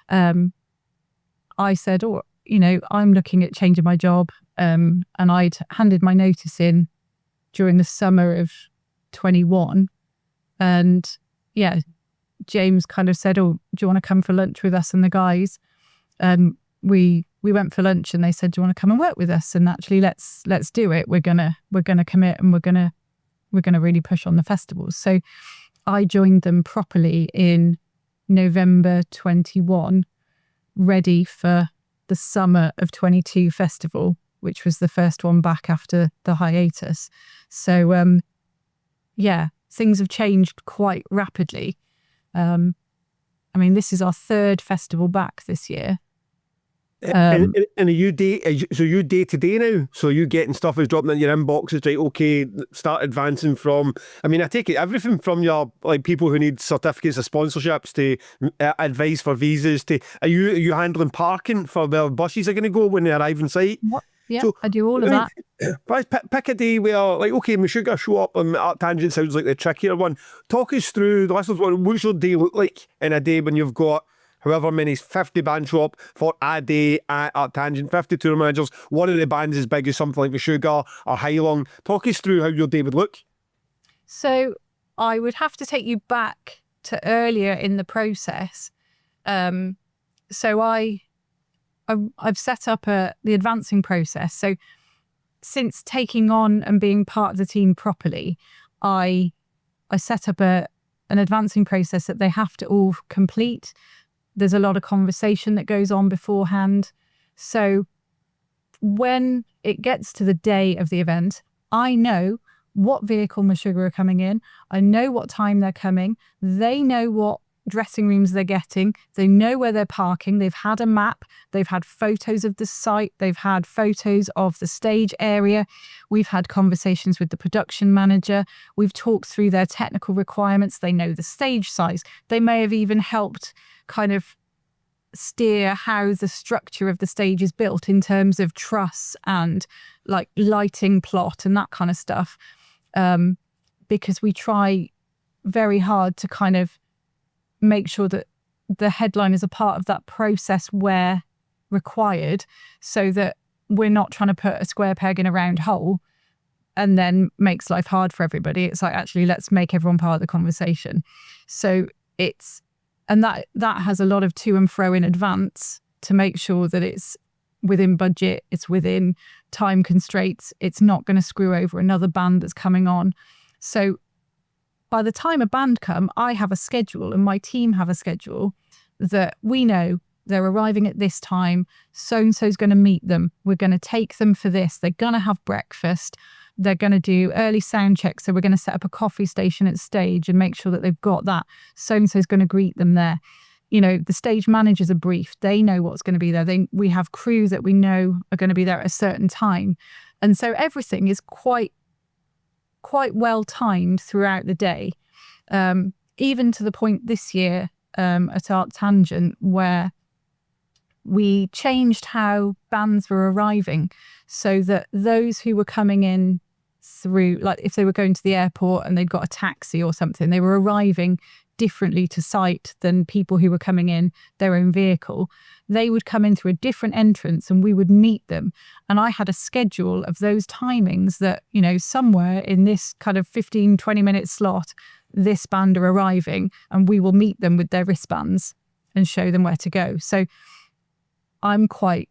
I said, oh, you know, I'm looking at changing my job. And I'd handed my notice in during the summer of 21. And yeah, James kind of said, oh, do you want to come for lunch with us and the guys? And we went for lunch, and they said, do you want to come and work with us? And actually, let's do it. We're gonna commit, and we're gonna really push on the festivals. So I joined them properly in November 21, ready for the summer of 22 festival, which was the first one back after the hiatus. So yeah, things have changed quite rapidly. I mean, this is our third festival back this year. And are you so you day to day now? So you getting stuff is dropping in your inboxes, right? Okay, start advancing from. I mean, I take it everything from your like people who need certificates of sponsorships to advice for visas to. Are you handling parking for where buses are going to go when they arrive on site? What? Yeah, so, I do all of that. Pick a day where, like, okay, Meshuggah show up on ArcTangent sounds like the trickier one. Talk us through the listeners. What's your day look like in a day when you've got however many 50 bands show up for a day at ArcTangent, 50 tour managers, one of the bands as big as something like Meshuggah or Heilong. Talk us through how your day would look. So I would have to take you back to earlier in the process. So I've set up the advancing process. So since taking on and being part of the team properly, I set up an advancing process that they have to all complete. There's a lot of conversation that goes on beforehand. So when it gets to the day of the event, I know what vehicle Meshuggah are coming in. I know what time they're coming. They know what dressing rooms they're getting. They know where they're parking. They've had a map. They've had photos of the site. They've had photos of the stage area. We've had conversations with the production manager. We've talked through their technical requirements. They know the stage size. They may have even helped kind of steer how the structure of the stage is built in terms of truss and like lighting plot and that kind of stuff. Because we try very hard to kind of make sure that the headline is a part of that process where required, so that we're not trying to put a square peg in a round hole and then makes life hard for everybody. It's like, actually, let's make everyone part of the conversation. So and that has a lot of to and fro in advance to make sure that it's within budget, it's within time constraints, it's not going to screw over another band that's coming on. So by the time a band come, I have a schedule and my team have a schedule that we know they're arriving at this time. So-and-so's going to meet them. We're going to take them for this. They're going to have breakfast. They're going to do early sound checks. So we're going to set up a coffee station at stage and make sure that they've got that. So-and-so's going to greet them there. You know, the stage managers are briefed. They know what's going to be there. We have crew that we know are going to be there at a certain time. And so everything is quite well timed throughout the day. Even to the point this year at ArcTangent where we changed how bands were arriving so that those who were coming in through, like if they were going to the airport and they'd got a taxi or something, they were arriving differently to site than people who were coming in their own vehicle. They would come in through a different entrance and we would meet them. And I had a schedule of those timings that, you know, somewhere in this kind of 15, 20-minute slot, this band are arriving and we will meet them with their wristbands and show them where to go. So I'm quite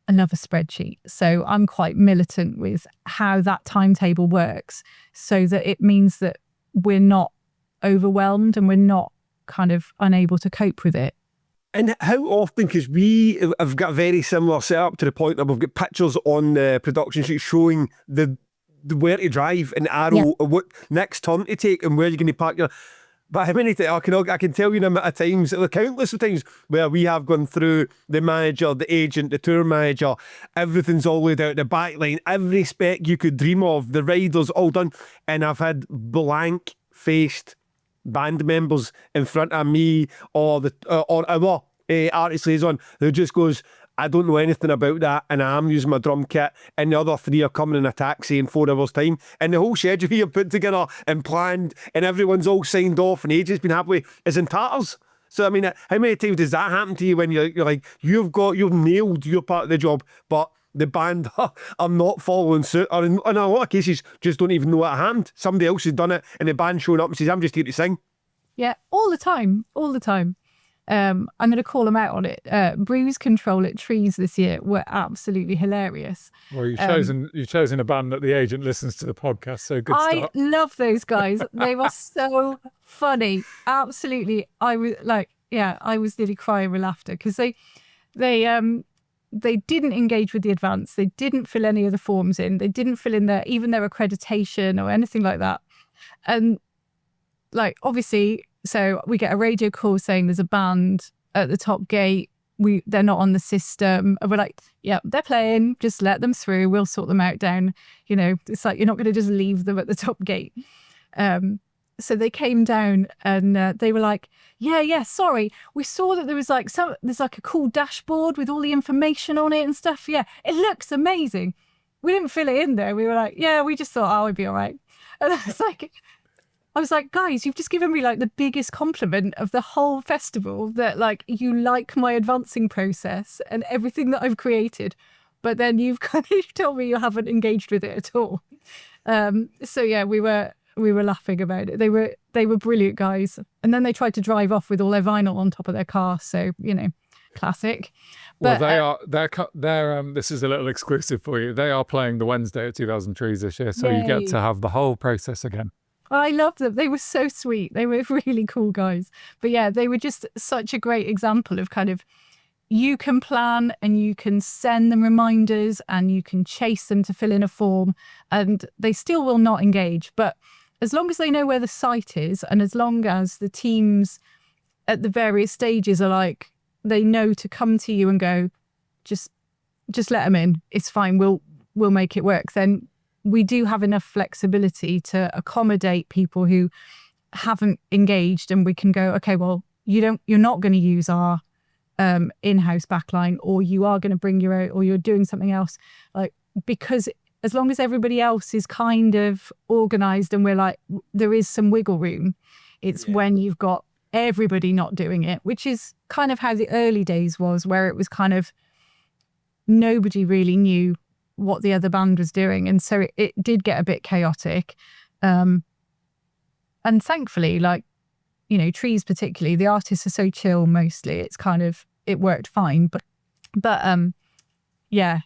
another spreadsheet. So I'm quite militant with how that timetable works so that it means that we're not overwhelmed and we're not kind of unable to cope with it. And how often, because we have got a very similar setup to the point that we've got pictures on the production sheet showing the where to drive and arrow what next turn to take and where you're going to park your. But how many I can tell you the amount of times, countless of times, where we have gone through the manager, the agent, the tour manager, everything's all laid out, the back line, every spec you could dream of, the riders all done, and I've had blank-faced band members in front of me or our artist liaison who just goes, I don't know anything about that and I am using my drum kit, and the other three are coming in a taxi in 4 hours time, and the whole schedule here put together and planned and everyone's all signed off and AJ's been happy is in tatters. So I mean, how many times does that happen to you when you're like, you've nailed your part of the job, but the band are not following suit, or in a lot of cases just don't even know what happened. Somebody else has done it and the band showing up and says, I'm just here to sing. Yeah, all the time. I'm going to call them out on it. Bruise Control at Trees this year were absolutely hilarious. Well, you've chosen a band that the agent listens to the podcast, so good start. I love those guys. They were so funny. Absolutely. I was nearly crying with laughter because they didn't engage with the advance. They didn't fill any of the forms in. They didn't fill in even their accreditation or anything like that. And like, obviously, so we get a radio call saying there's a band at the top gate. They're not on the system. And we're like, yeah, they're playing. Just let them through. We'll sort them out down. You know, it's like, you're not going to just leave them at the top gate. So they came down and they were like, yeah, sorry. We saw that there was there's like a cool dashboard with all the information on it and stuff. Yeah, it looks amazing. We didn't fill it in though. We were like, yeah, we just thought, it'd be all right. And I was like, guys, you've just given me like the biggest compliment of the whole festival, that like you like my advancing process and everything that I've created, but then you've kind of told me you haven't engaged with it at all. So yeah, we were laughing about it. They were brilliant guys, and then they tried to drive off with all their vinyl on top of their car. So classic. But, well, they're this is a little exclusive for you. They are playing the Wednesday at 2000 Trees this year, so yay. You get to have the whole process again. I love them. They were so sweet. They were really cool guys. But yeah, they were just such a great example of kind of, you can plan and you can send them reminders and you can chase them to fill in a form and they still will not engage. But as long as they know where the site is and as long as the teams at the various stages are like, they know to come to you and go, just let them in. It's fine. We'll make it work. Then we do have enough flexibility to accommodate people who haven't engaged, and we can go, okay, well, you're not going to use our in-house backline, or you are going to bring your own, or you're doing something else, like, because as long as everybody else is kind of organized and we're like, there is some wiggle room. It's when you've got everybody not doing it, which is kind of how the early days was, where it was kind of nobody really knew what the other band was doing, and so it did get a bit chaotic, and thankfully, like, Trees particularly, the artists are so chill mostly, it's kind of, it worked fine, but yeah,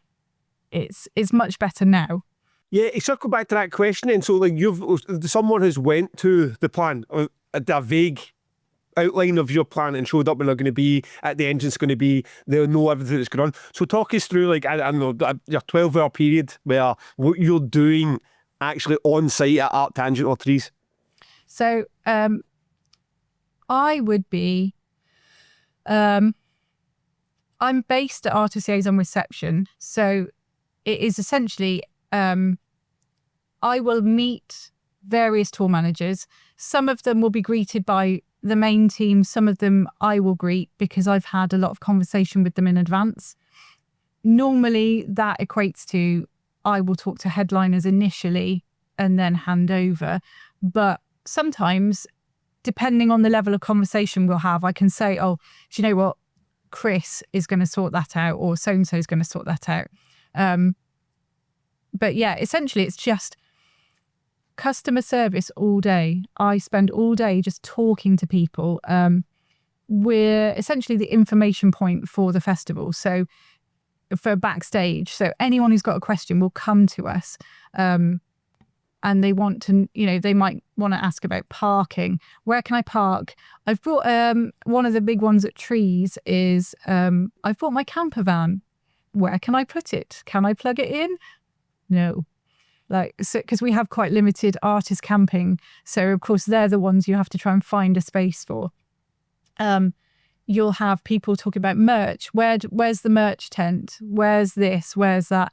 it's much better now. Yeah, circle back to that question, and so like someone who's went to the plan, or a vague outline of your plan and showed up when they're going to be at the engine's going to be, they'll know everything that's going on. So talk us through, like, I don't know, your 12-hour period where what you're doing actually on site at Art Tangent or Trees. So I would be, I'm based at Artist Liaison Reception. So it is essentially, I will meet various tour managers. Some of them will be greeted by the main team. Some of them I will greet because I've had a lot of conversation with them in advance. Normally that equates to, I will talk to headliners initially and then hand over. But sometimes, depending on the level of conversation we'll have, I can say, oh, do you know what? Chris is going to sort that out, or so-and-so is going to sort that out. But yeah, essentially it's just customer service all day. I spend all day just talking to people. We're essentially the information point for the festival. So for backstage, so anyone who's got a question will come to us, and they want to, they might want to ask about parking. Where can I park? I've brought, one of the big ones at Trees is, I've brought my camper van. Where can I put it? Can I plug it in? No. Like, so, because we have quite limited artist camping. So, of course, they're the ones you have to try and find a space for. You'll have people talking about merch. Where's the merch tent? Where's this? Where's that?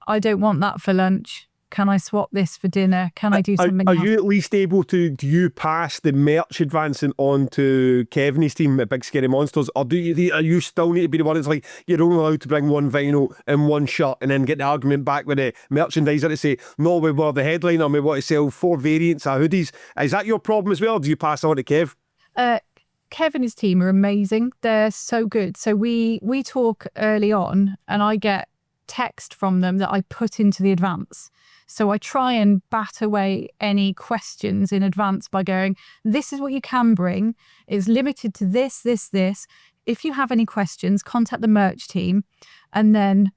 I don't want that for lunch. Can I swap this for dinner? Can I do something Are else? you at least able to, do you pass the merch advancing on to Kevin's team at Big Scary Monsters? Or are you still need to be the one that's like, you're only allowed to bring one vinyl and one shirt, and then get the argument back with the merchandiser to say, no, we were the headliner, we want to sell 4 variants of hoodies. Is that your problem as well? Or do you pass on to Kev? Kev and his team are amazing. They're so good. So we talk early on, and I get text from them that I put into the advance. So I try and bat away any questions in advance by going, this is what you can bring. It's limited to this, this, this. If you have any questions, contact the merch team. And then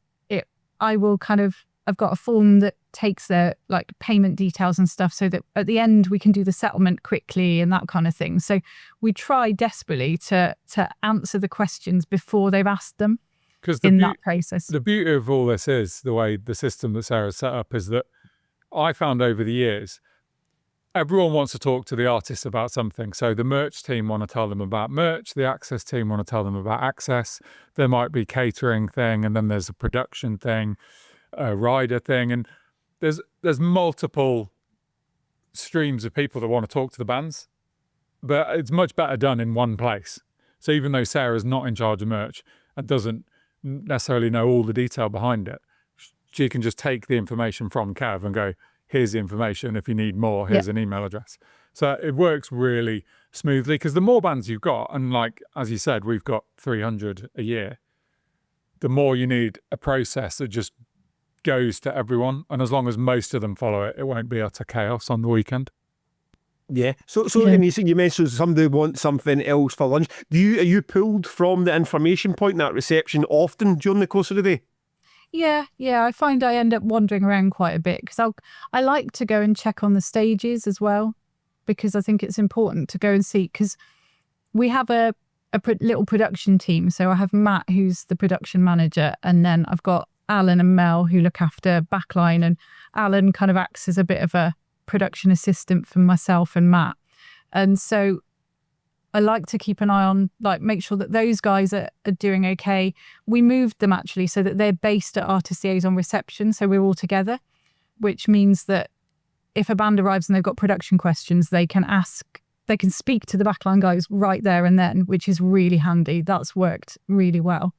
I will I've got a form that takes their like payment details and stuff, so that at the end we can do the settlement quickly and that kind of thing. So we try desperately to answer the questions before they've asked them in that process. The beauty of all this is the way the system that Sarah set up is that I found over the years, everyone wants to talk to the artists about something. So the merch team want to tell them about merch. The access team want to tell them about access. There might be catering thing, and then there's a production thing, a rider thing, and there's multiple streams of people that want to talk to the bands, but it's much better done in one place. So even though Sarah's not in charge of merch and doesn't necessarily know all the detail behind it, she can just take the information from Kev and go, here's the information. If you need more, here's an email address. So it works really smoothly, because the more bands you've got, and like, as you said, we've got 300 a year, the more you need a process that just goes to everyone. And as long as most of them follow it, it won't be utter chaos on the weekend. Yeah. So and you mentioned somebody wants something else for lunch. Are you pulled from the information point, that reception, often during the course of the day? Yeah. I find I end up wandering around quite a bit, because I like to go and check on the stages as well, because I think it's important to go and see, because we have a little production team. So I have Matt, who's the production manager, and then I've got Alan and Mel, who look after backline, and Alan kind of acts as a bit of a production assistant for myself and Matt. And so I like to keep an eye on, like, make sure that those guys are doing okay. We moved them actually so that they're based at Artist Liaison reception, so we're all together, which means that if a band arrives and they've got production questions, they can speak to the backline guys right there and then, which is really handy. That's worked really well.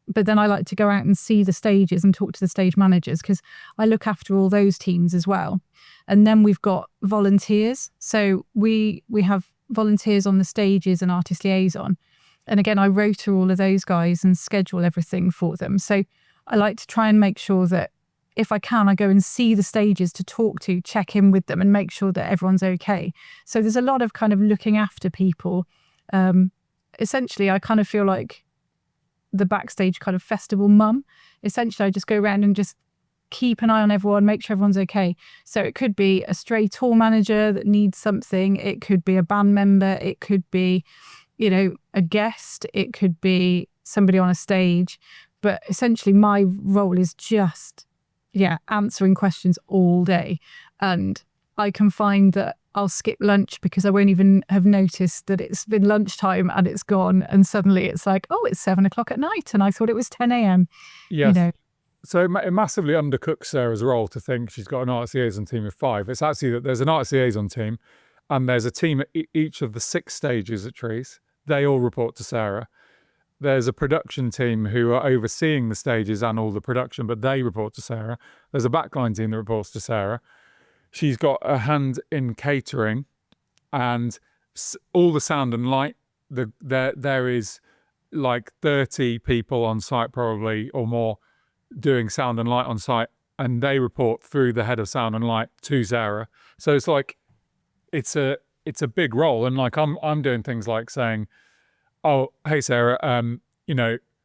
But then I like to go out and see the stages and talk to the stage managers, because I look after all those teams as well. And then we've got volunteers. So we have volunteers on the stages and Artist Liaison. And again, I rota all of those guys and schedule everything for them. So I like to try and make sure that if I can, I go and see the stages to talk to, check in with them and make sure that everyone's okay. So there's a lot of kind of looking after people. Essentially, I kind of feel like the backstage kind of festival mum. Essentially, I just go around and just keep an eye on everyone, make sure everyone's okay. So it could be a stray tour manager that needs something. It could be a band member. It could be, a guest. It could be somebody on a stage. But essentially, my role is just, answering questions all day. And I can find that I'll skip lunch because I won't even have noticed that it's been lunchtime and it's gone. And suddenly it's like, oh, it's 7 o'clock at night and I thought it was 10 a.m. Yes. So it massively undercooks Sarah's role to think she's got an artist liaison team of 5. It's actually that there's an artist liaison team and there's a team at each of the 6 stages at Trees. They all report to Sarah. There's a production team who are overseeing the stages and all the production, but they report to Sarah. There's a backline team that reports to Sarah. She's got a hand in catering and all the sound and light. There is like 30 people on site probably or more doing sound and light on site, and they report through the head of sound and light to Sarah. So it's like it's a big role, and like I'm doing things like saying, oh, hey Sarah,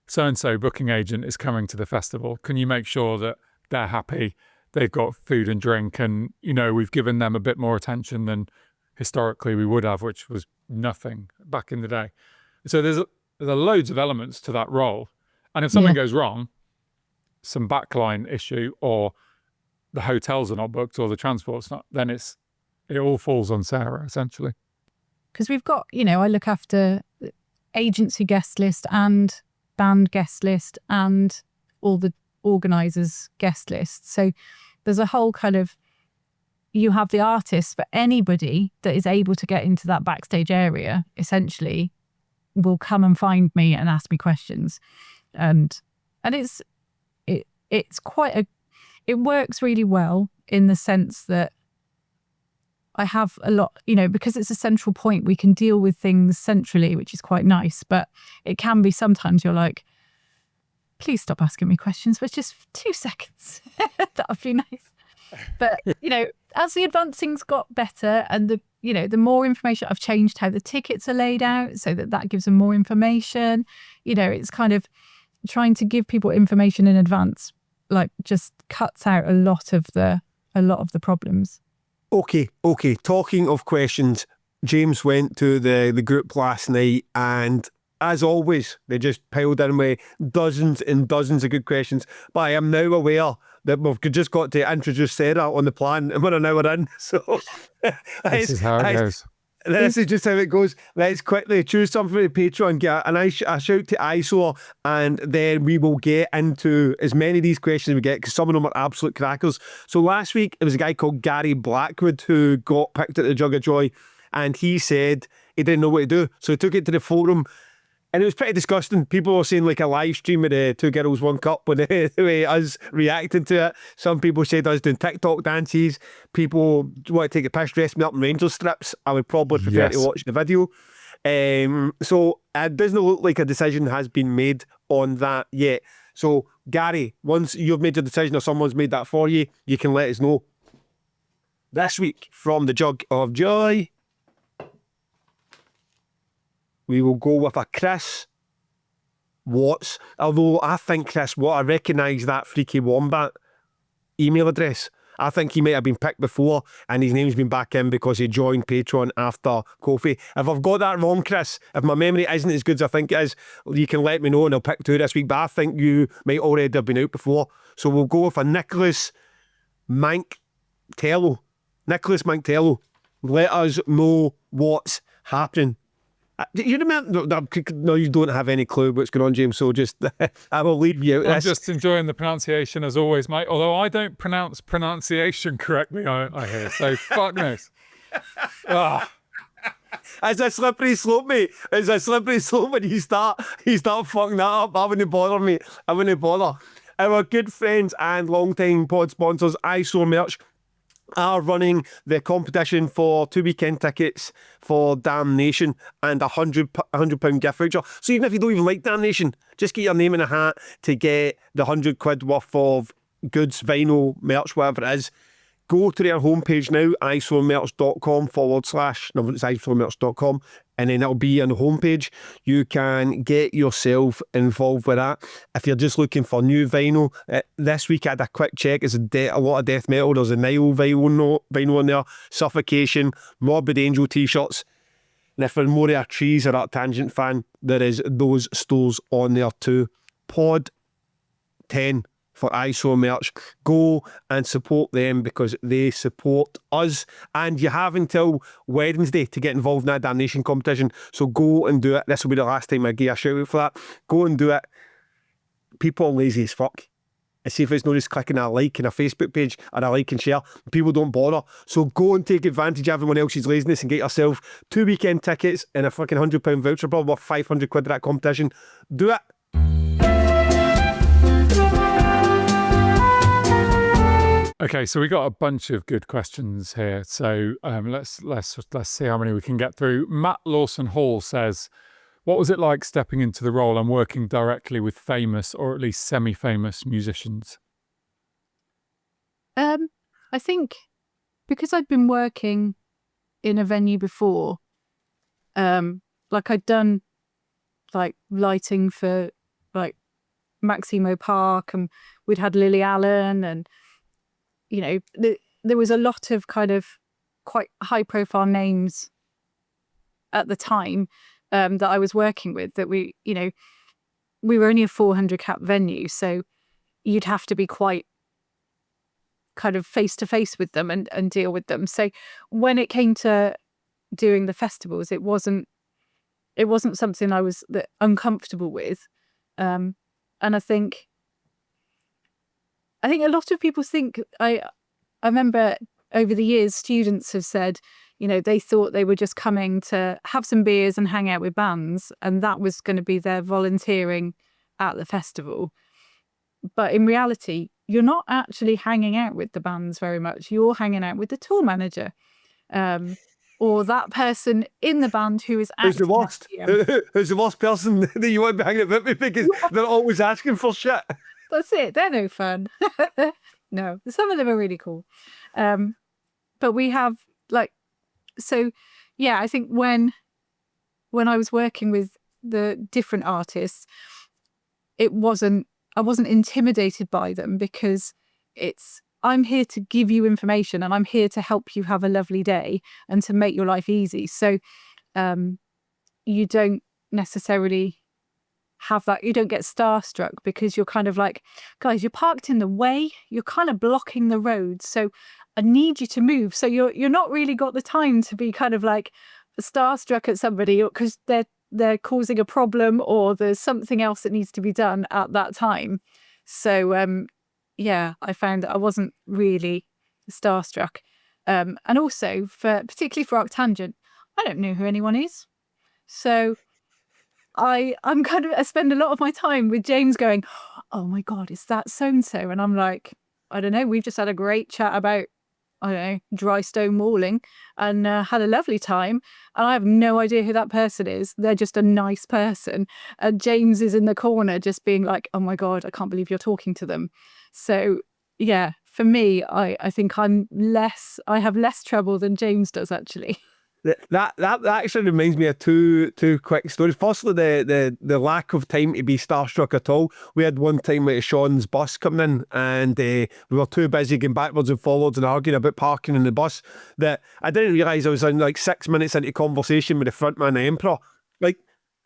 so and so booking agent is coming to the festival. Can you make sure that they're happy? They've got food and drink, and we've given them a bit more attention than historically we would have, which was nothing back in the day. So there's loads of elements to that role, and if something goes wrong, some backline issue or the hotels are not booked or the transport's not, then it all falls on Sarah, essentially. Because we've got, I look after agency guest list and band guest list and all the organisers guest list. So there's a whole kind of, you have the artists, but anybody that is able to get into that backstage area essentially will come and find me and ask me questions. And it's quite it works really well in the sense that I have a lot, because it's a central point, we can deal with things centrally, which is quite nice. But it can be sometimes you're like, please stop asking me questions for just 2 seconds. That would be nice. But, as the advancing's got better and the more information, I've changed how the tickets are laid out so that gives them more information. It's kind of trying to give people information in advance, like just cuts out a lot of the problems. Okay. Talking of questions, James went to the group last night, and as always, they just piled in with dozens and dozens of good questions. But I am now aware that we've just got to introduce Sarah on the plan, and we're an hour in. So this is how it goes. This is just how it goes. Let's quickly choose something for the Patreon, get a shout to ISO, and then we will get into as many of these questions as we get, because some of them are absolute crackers. So last week, it was a guy called Gary Blackwood who got picked at the Jug of Joy, and he said he didn't know what to do. So he took it to the forum, and it was pretty disgusting. People were saying like a live stream of the Two Girls One Cup with us reacting to it. Some people said us doing TikTok dances. People want to take a piss, dress me up in Rangers strips. I would probably prefer to watch the video. So it doesn't look like a decision has been made on that yet. So Gary, once you've made your decision or someone's made that for you, you can let us know. This week from the Jug of Joy, we will go with a Chris Watts. Although I think Chris Watts, I recognise that Freaky Wombat email address. I think he might have been picked before and his name's been back in because he joined Patreon after Kofi. If I've got that wrong, Chris, if my memory isn't as good as I think it is, you can let me know and I'll pick 2 this week. But I think you might already have been out before. So we'll go with a Nicholas Manktello. Nicholas Manktello. Let us know what's happening. You remember? No, you don't have any clue what's going on, James. So just I will leave you out. I'm just enjoying the pronunciation as always, mate. Although I don't pronounce pronunciation correctly, I hear. So fuck this. It's a slippery slope, mate. It's a slippery slope when you start fucking that up. I wouldn't bother, mate. I wouldn't bother. Our good friends and long-time pod sponsors, iStore Merch, are running the competition for 2 weekend tickets for Damnation and £100 gift voucher. So even if you don't even like Damnation, just get your name in a hat to get the £100 worth of goods, vinyl, merch, whatever it is. Go to their homepage now, isomerch.com it's isomerch.com, and then it'll be on the homepage. You can get yourself involved with that. If you're just looking for new vinyl, this week I had a quick check. It's a lot of death metal. There's a Nile vinyl on there, Suffocation, Morbid Angel t-shirts. And if you're more of a Trees or a Tangent fan, there is those stores on there too. Pod 10 for ISO Merch. Go and support them because they support us. And you have until Wednesday to get involved in that Damnation competition. So go and do it. This will be the last time I give you a shout out for that. Go and do it. People are lazy as fuck. I see if it's not just clicking a like in a Facebook page or a like and share. People don't bother. So go and take advantage of everyone else's laziness and get yourself 2 weekend tickets and a fucking £100 voucher, probably worth £500 at that competition. Do it. Okay, so we got a bunch of good questions here. So let's see how many we can get through. Matt Lawson Hall says, "What was it like stepping into the role and working directly with famous or at least semi-famous musicians?" I think because I'd been working in a venue before, like I'd done like lighting for like Maximo Park, and we'd had Lily Allen, and there was a lot of kind of quite high profile names at the time that I was working with, that we were only a 400 cap venue. So you'd have to be quite kind of face to face with them and deal with them. So when it came to doing the festivals, it wasn't something I was uncomfortable with. And I think a lot of people think, I remember over the years, students have said, they thought they were just coming to have some beers and hang out with bands, and that was going to be their volunteering at the festival. But in reality, you're not actually hanging out with the bands very much. You're hanging out with the tour manager, or that person in the band who is Who's the acting worst? Who's the worst person that you want to be hanging out with, because they're always asking for shit. That's it. They're no fun. No, some of them are really cool. But we have I think when I was working with the different artists, I wasn't intimidated by them, because I'm here to give you information and I'm here to help you have a lovely day and to make your life easy. So you don't necessarily have that. You don't get starstruck, because you're kind of like, guys, you're parked in the way, you're kind of blocking the road, so I need you to move. So you're not really got the time to be kind of like starstruck at somebody because they're causing a problem or there's something else that needs to be done at that time. So I found that I wasn't really starstruck. And also particularly for Arctangent, I don't know who anyone is. So I spend a lot of my time with James going, oh my God, is that so-and-so? And I'm like, I don't know, we've just had a great chat about, I don't know, dry stone walling and had a lovely time. And I have no idea who that person is. They're just a nice person. And James is in the corner just being like, oh my God, I can't believe you're talking to them. So yeah, for me, I think I have less trouble than James does, actually. That actually reminds me of two quick stories. Firstly, the lack of time to be starstruck at all. We had one time with Sean's bus coming in, and we were too busy going backwards and forwards and arguing about parking in the bus that I didn't realise I was in like 6 minutes into conversation with the frontman, the Emperor. Like,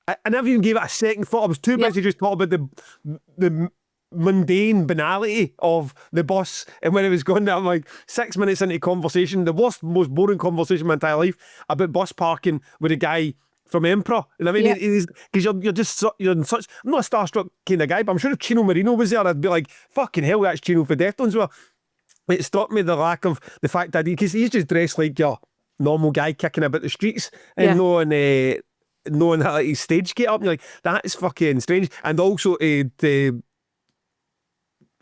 I never even gave it a second thought. I was too busy just talking about the mundane banality of the bus, and when it was going there, I'm like 6 minutes into conversation, the most boring conversation of my entire life about bus parking with a guy from Emperor. And I mean, because you're in such, I'm not a starstruck kind of guy, but I'm sure if Chino Marino was there, I'd be like, fucking hell, that's Chino for Deftones. Well, it struck me the lack of the fact that because he's just dressed like your normal guy kicking about the streets and knowing that like, his stage get up, and you're like, that is fucking strange. And also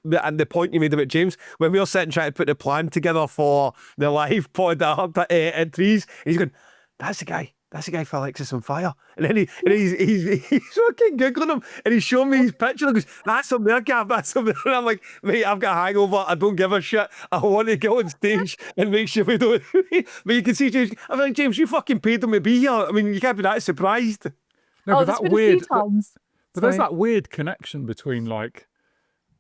and the point you made about James, when we were sitting trying to put the plan together for the live pod at Trees, he's going, that's the guy for Alexis on Fire. And then he's fucking Googling him, and he's showing me his picture and goes, that's him there, Gav, that's him there. And I'm like, mate, I've got a hangover, I don't give a shit, I want to go on stage and make sure we don't. But you can see James, I'm like, James, you fucking paid him to be here. I mean, you can't be that surprised. No, but that's been a few times. But there's that weird connection between like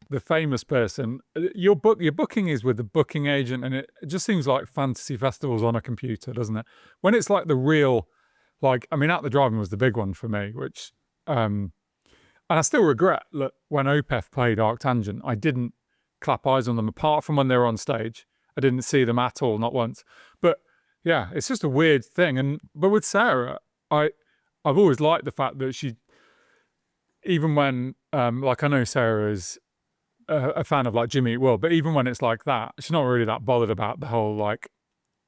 the famous person, your booking is with the booking agent, and it just seems like fantasy festivals on a computer, doesn't it? When it's like the real, like, I mean, At the Driving was the big one for me, which, and I still regret that when Opeth played Arctangent, I didn't clap eyes on them apart from when they were on stage. I didn't see them at all, not once. But yeah, it's just a weird thing. But with Sarah, I've always liked the fact that she, even when, like, I know Sarah is a fan of like Jimmy Eat World, but even when it's like that, she's not really that bothered about the whole like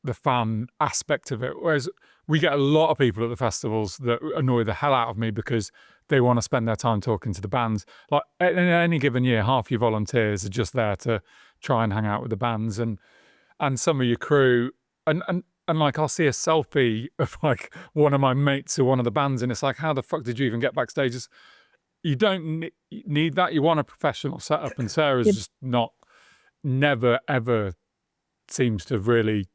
the fan aspect of it. Whereas we get a lot of people at the festivals that annoy the hell out of me because they want to spend their time talking to the bands. Like in any given year, half your volunteers are just there to try and hang out with the bands, and some of your crew, and like I'll see a selfie of like one of my mates or one of the bands, and it's like, how the fuck did you even get backstage? You don't need that. You want a professional setup, and Sarah's just never, ever seems to really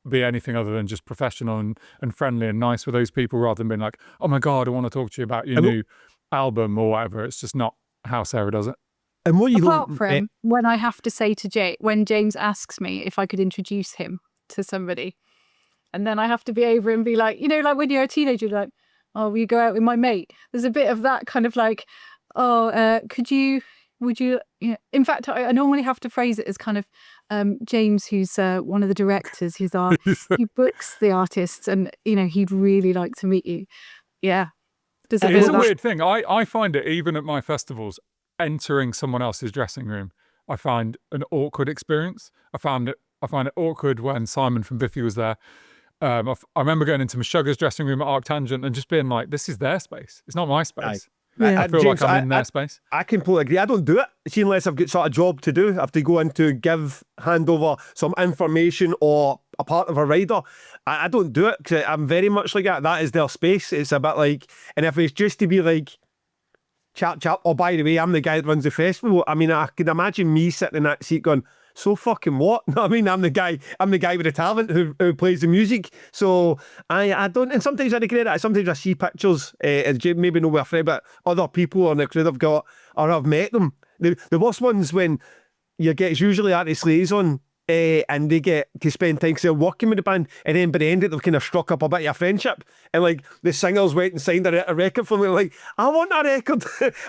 be anything other than just professional and friendly and nice with those people, rather than being like, oh my God, I want to talk to you about your new album or whatever. It's just not how Sarah does it. And what you apart from when I have to say to when James asks me if I could introduce him to somebody, and then I have to be over and be like, you know, like when you're a teenager, you're like, oh, will you go out with my mate? There's a bit of that kind of like, oh, would you, in fact, I normally have to phrase it as kind of, James, who's one of the directors, he books the artists, and he'd really like to meet you. Yeah. It's a weird thing. I find it, even at my festivals, entering someone else's dressing room, I find an awkward experience. I find it awkward when Simon from Biffy was there. I remember going into Meshuggah's dressing room at Arctangent and just being like, this is their space. It's not my space. Yeah. I feel James, like I'm in their space. I completely agree. I don't do it. See, unless I've got sort of job to do, I have to go into hand over some information or a part of a rider. I don't do it because I'm very much like that. That is their space. It's a bit like, and if it's just to be like, chap, oh, by the way, I'm the guy that runs the festival. I mean, I can imagine me sitting in that seat going, so fucking what? I mean, I'm the guy with the talent who plays the music. So I don't, and sometimes I regret it. Sometimes I see pictures, as maybe no with but other people on the crew have got, or I've met them. The worst ones when it's usually artist liaison, and they get to spend time because they're working with the band, and then by the end of it, they've kind of struck up a bit of a friendship, and like the singers went and signed a record for me. Like, I want a record.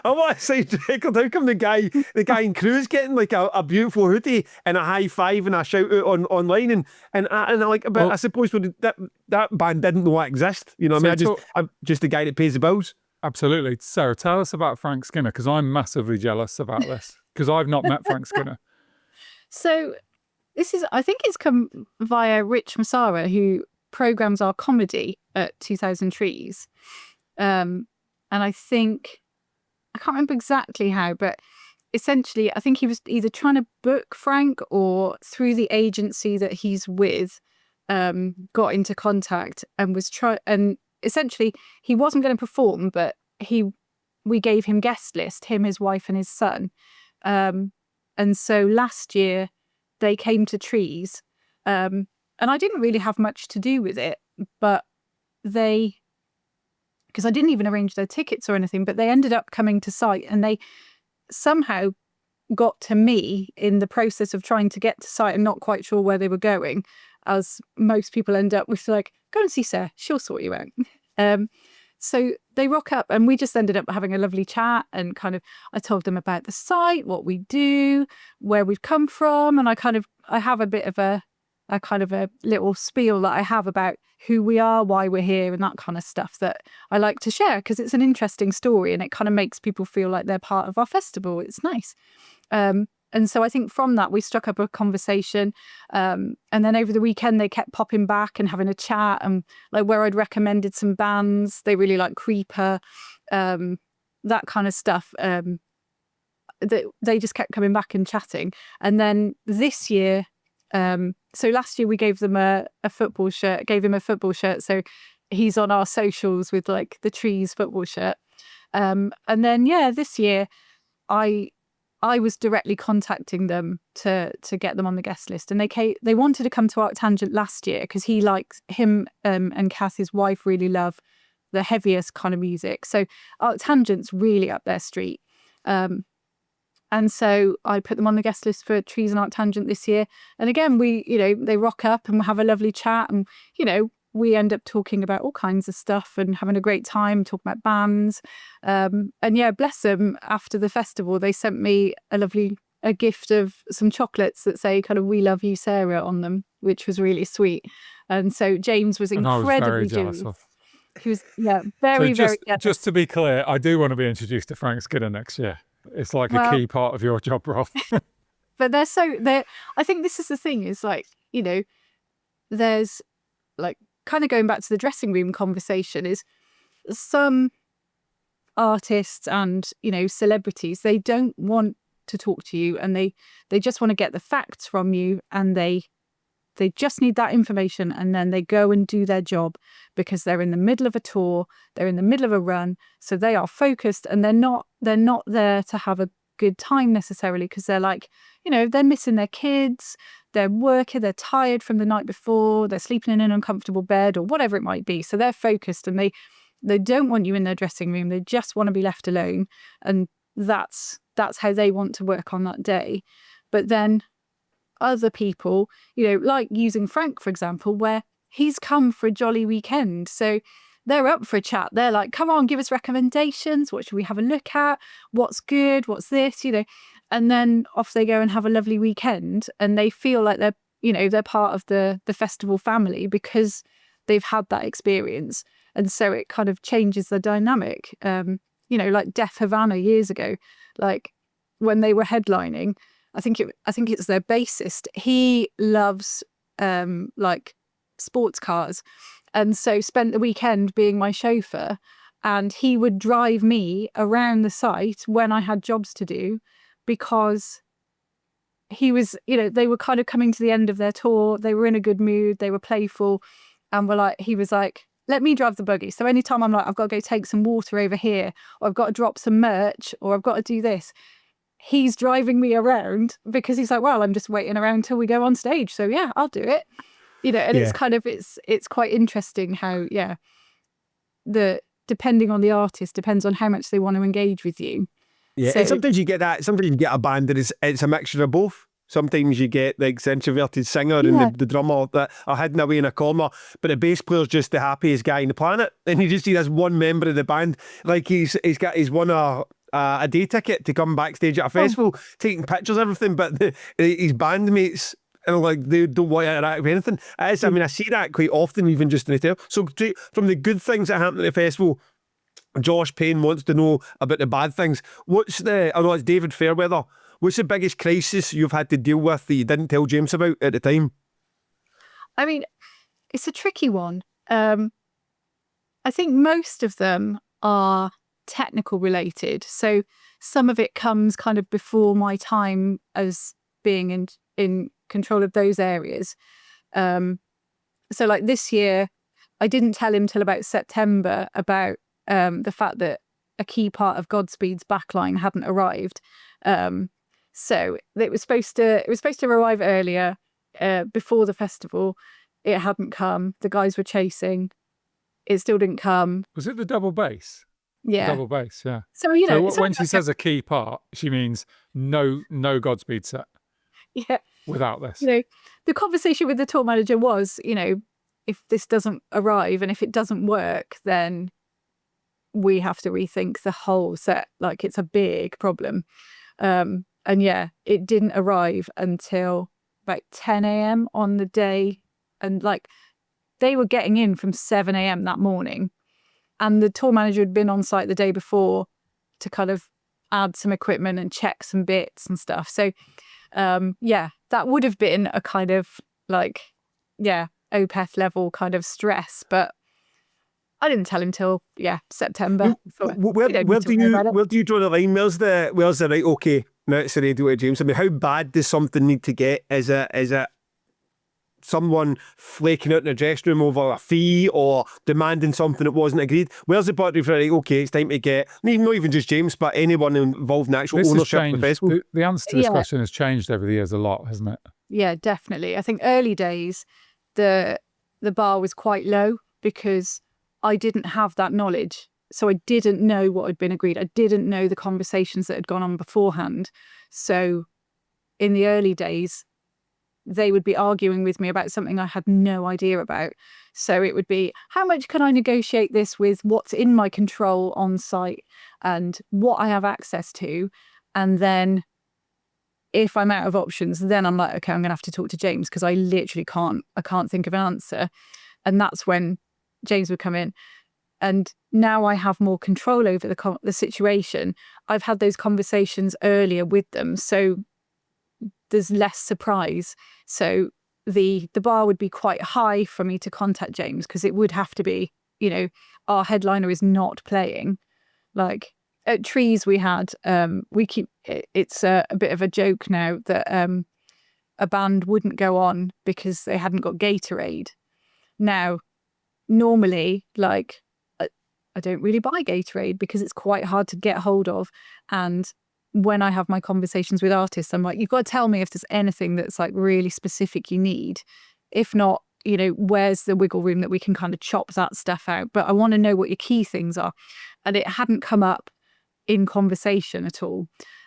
I want a signed record. How come the guy in crew's getting like a beautiful hoodie and a high five and a shout out online, and I like, but well, I suppose that band didn't know I exist. You know what I mean? I'm just the guy that pays the bills. Absolutely. Sarah, tell us about Frank Skinner, because I'm massively jealous about this, because I've not met Frank Skinner. So I think it's come via Rich Massara, who programs our comedy at 2000 Trees. And I think, I can't remember exactly how, but essentially, I think he was either trying to book Frank or through the agency that he's with, got into contact and and essentially he wasn't going to perform, but we gave him guest list, him, his wife and his son. And so last year, they came to Trees, and I didn't really have much to do with it, but because I didn't even arrange their tickets or anything, but they ended up coming to site, and they somehow got to me in the process of trying to get to site and not quite sure where they were going, as most people end up with, like, go and see Sarah, she'll sort you out. So they rock up, and we just ended up having a lovely chat, and kind of, I told them about the site, what we do, where we've come from. And I have a bit of a kind of a little spiel that I have about who we are, why we're here, and that kind of stuff that I like to share, because it's an interesting story and it kind of makes people feel like they're part of our festival. It's nice. And so I think from that, we struck up a conversation. And then over the weekend, they kept popping back and having a chat, and like where I'd recommended some bands, they really like Creeper, that kind of stuff. They just kept coming back and chatting. And then this year, so last year we gave them a football shirt, So he's on our socials with like the Trees football shirt. And then, this year I was directly contacting them to get them on the guest list, and they wanted to come to Arctangent last year because he likes him and Cass, his wife, really love the heaviest kind of music. So Arctangent's really up their street, and so I put them on the guest list for Trees and Arctangent this year. And again, they rock up and have a lovely chat, and we end up talking about all kinds of stuff and having a great time, talking about bands. And bless them, after the festival, they sent me a gift of some chocolates that say kind of "We love you, Sarah" on them, which was really sweet. And so James was incredibly jealous. He was, very, very jealous. Just to be clear, I do want to be introduced to Frank Skinner next year. It's like a key part of your job role. But I think this is the thing, is like, there's like, kind of going back to the dressing room conversation, is some artists and celebrities, they don't want to talk to you, and they just want to get the facts from you, and they just need that information, and then they go and do their job because they're in the middle of a tour, they're in the middle of a run, so they are focused, and they're not there to have a good time necessarily, because they're like, they're missing their kids, they're working, they're tired from the night before, they're sleeping in an uncomfortable bed or whatever it might be. So they're focused, and they don't want you in their dressing room. They just want to be left alone. And that's how they want to work on that day. But then other people, like using Frank, for example, where he's come for a jolly weekend. So they're up for a chat. They're like, come on, give us recommendations. What should we have a look at? What's good? What's this? And then off they go and have a lovely weekend, and they feel like they're part of the festival family because they've had that experience. And so it kind of changes the dynamic. Like Def Havana years ago, like when they were headlining, I think it's their bassist. He loves like sports cars, and so spent the weekend being my chauffeur, and he would drive me around the site when I had jobs to do, because he was, they were kind of coming to the end of their tour. They were in a good mood. They were playful, and he was like, let me drive the buggy. So anytime I'm like, I've got to go take some water over here, or I've got to drop some merch, or I've got to do this, he's driving me around, because he's like, well, I'm just waiting around till we go on stage. So yeah, I'll do it. And it's kind of, it's quite interesting how, depending on the artist, depends on how much they want to engage with you. Yeah, So, and sometimes you get that. Sometimes you get a band that it's a mixture of both. Sometimes you get the introverted singer and the drummer that are hidden away in a corner, but the bass player's just the happiest guy on the planet. And you just see this one member of the band, like he's won a day ticket to come backstage at a festival, taking pictures, everything, but his bandmates, and like, they don't want to interact with anything. I see that quite often, even just in the tail. So from the good things that happen at the festival, Josh Payne wants to know about the bad things. It's David Fairweather. What's the biggest crisis you've had to deal with that you didn't tell James about at the time? I mean, it's a tricky one. I think most of them are technical related. So some of it comes kind of before my time as being in control of those areas. So like this year, I didn't tell him till about September about the fact that a key part of Godspeed's backline hadn't arrived. So it was supposed to arrive earlier, before the festival. It hadn't come. The guys were chasing. It still didn't come. Was it the double bass? Yeah. Double bass, yeah. So, So when she says a key part, she means no Godspeed set. Yeah. Without this. The conversation with the tour manager was, if this doesn't arrive and if it doesn't work, then we have to rethink the whole set. Like, it's a big problem. And yeah, it didn't arrive until about 10 a.m. on the day. And like, they were getting in from 7 a.m. that morning. And the tour manager had been on site the day before to kind of add some equipment and check some bits and stuff. So, that would have been a kind of like, OPEF level kind of stress. But I didn't tell him till, September. Where do you draw the line? Where's the right, okay, now it's the radio to James? I mean, how bad does something need to get? Is it someone flaking out in the dressing room over a fee or demanding something that wasn't agreed? Where's the boundary for, right, okay, it's time to get, not even just James, but anyone involved in actual ownership of the festival? The answer to this question has changed over the years a lot, hasn't it? Yeah, definitely. I think early days, the bar was quite low because I didn't have that knowledge. So I didn't know what had been agreed. I didn't know the conversations that had gone on beforehand. So in the early days, they would be arguing with me about something I had no idea about. So it would be, how much can I negotiate this with what's in my control on site and what I have access to? And then if I'm out of options, then I'm like, okay, I'm going to have to talk to James because I literally can't think of an answer. And that's when James would come in. And now I have more control over the situation. I've had those conversations earlier with them. So there's less surprise. So the bar would be quite high for me to contact James because it would have to be, our headliner is not playing. Like at Trees we had, it's a bit of a joke now that a band wouldn't go on because they hadn't got Gatorade. Now, normally, like, I don't really buy Gatorade because it's quite hard to get hold of. And when I have my conversations with artists, I'm like, you've got to tell me if there's anything that's like really specific you need. If not, where's the wiggle room that we can kind of chop that stuff out? But I want to know what your key things are. And it hadn't come up in conversation at all.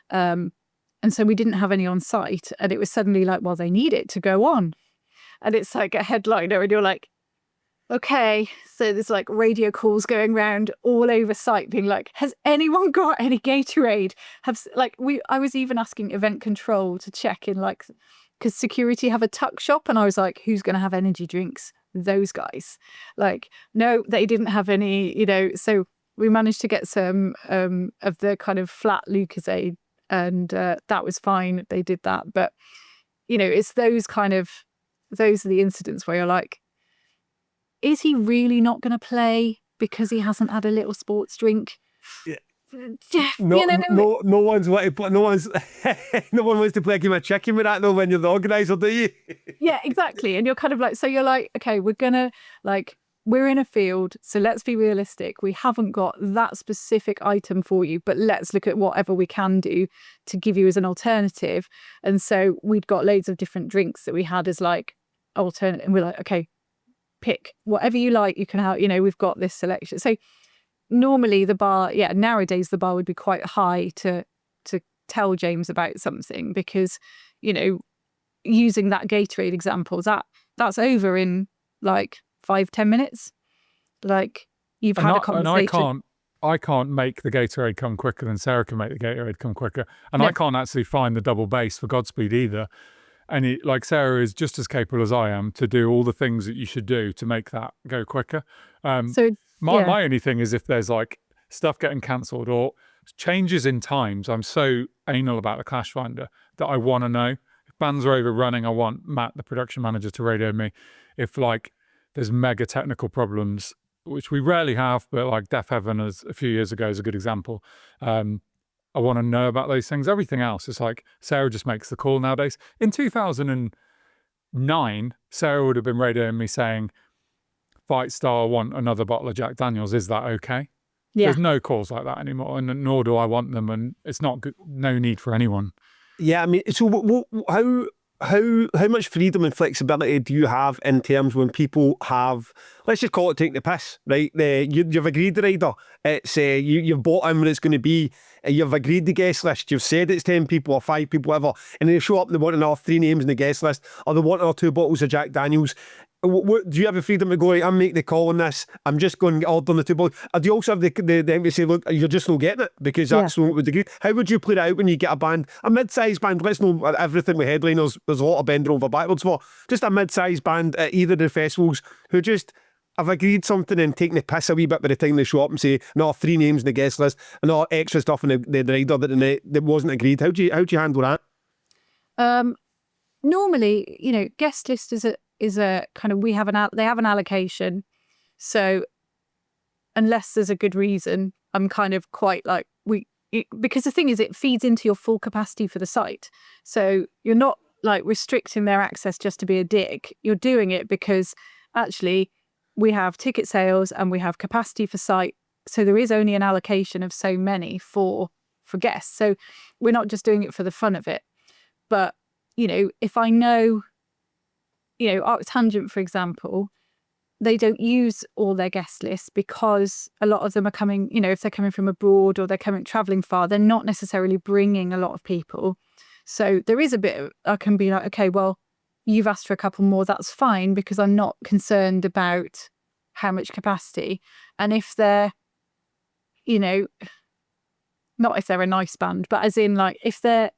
And so we didn't have any on site. And it was suddenly like, well, they need it to go on. And it's like a headliner and you're like, okay, so there's like radio calls going around all over site being like, has anyone got any Gatorade? I was even asking event control to check in, like, because security have a tuck shop, and I was like, who's going to have energy drinks? Those guys. Like, no, they didn't have any, so we managed to get some of the kind of flat Lucozade, and that was fine. They did that. But, it's those are the incidents where you're like, is he really not going to play because he hasn't had a little sports drink? Yeah. No one's want to play, no one wants to play a game of chicken with that though when you're the organiser, do you? Yeah, exactly. And you're kind of like, so you're like, okay, we're in a field, so let's be realistic. We haven't got that specific item for you, but let's look at whatever we can do to give you as an alternative. And so we'd got loads of different drinks that we had as like alternate, and we're like, okay, pick whatever you like, you can have, we've got this selection. So normally the bar, nowadays the bar would be quite high to tell James about something, because, using that Gatorade example, that's over in like 5-10 minutes. Like, you've had a conversation. And I can't make the Gatorade come quicker than Sarah can make the Gatorade come quicker. And I can't actually find the double base for Godspeed either. And like Sarah is just as capable as I am to do all the things that you should do to make that go quicker. My only thing is if there's like stuff getting cancelled or changes in times, I'm so anal about the Clash Finder that I want to know. If bands are overrunning, I want Matt, the production manager, to radio me. If like there's mega technical problems, which we rarely have, but like Deaf Heaven a few years ago is a good example. I want to know about those things. Everything else is like Sarah just makes the call nowadays. In 2009, Sarah would have been radioing me saying, Fight Star want another bottle of Jack Daniels. Is that okay? Yeah. There's no calls like that anymore, and nor do I want them. And it's not good, no need for anyone. Yeah, I mean, so how much freedom and flexibility do you have in terms when people have, let's just call it taking the piss, right? You've agreed the rider. It's you've bought him where it's going to be. You've agreed the guest list. You've said it's 10 people or 5 people, whatever, and they show up and they want another 3 names in the guest list, or they want another 2 bottles of Jack Daniels. Do you have the freedom to go, right, I'm making the call on this, I'm just going to order on the 2 bottles? Or do you also have the to say, look, you're just not getting it because that's what we agreed? How would you play that out when you get a band, a mid-sized band? Let's know everything with headliners, there's a lot of bending over backwards for. Just a mid-sized band at either of the festivals who just have agreed something and taking the piss a wee bit by the time they show up and say, no, 3 names in the guest list and all extra stuff in the rider that wasn't agreed. How do you handle that? Normally, guest list is a kind of, they have an allocation. So unless there's a good reason, I'm kind of quite like, because the thing is, it feeds into your full capacity for the site. So you're not like restricting their access just to be a dick. You're doing it because actually we have ticket sales and we have capacity for site. So there is only an allocation of so many for guests. So we're not just doing it for the fun of it. But, if I know, Arctangent, for example, they don't use all their guest lists because a lot of them are coming, if they're coming from abroad or they're traveling far, they're not necessarily bringing a lot of people. So there is a bit of, I can be like, okay, well, you've asked for a couple more, that's fine, because I'm not concerned about how much capacity. And if they're, not if they're a nice band, but as in like, if they're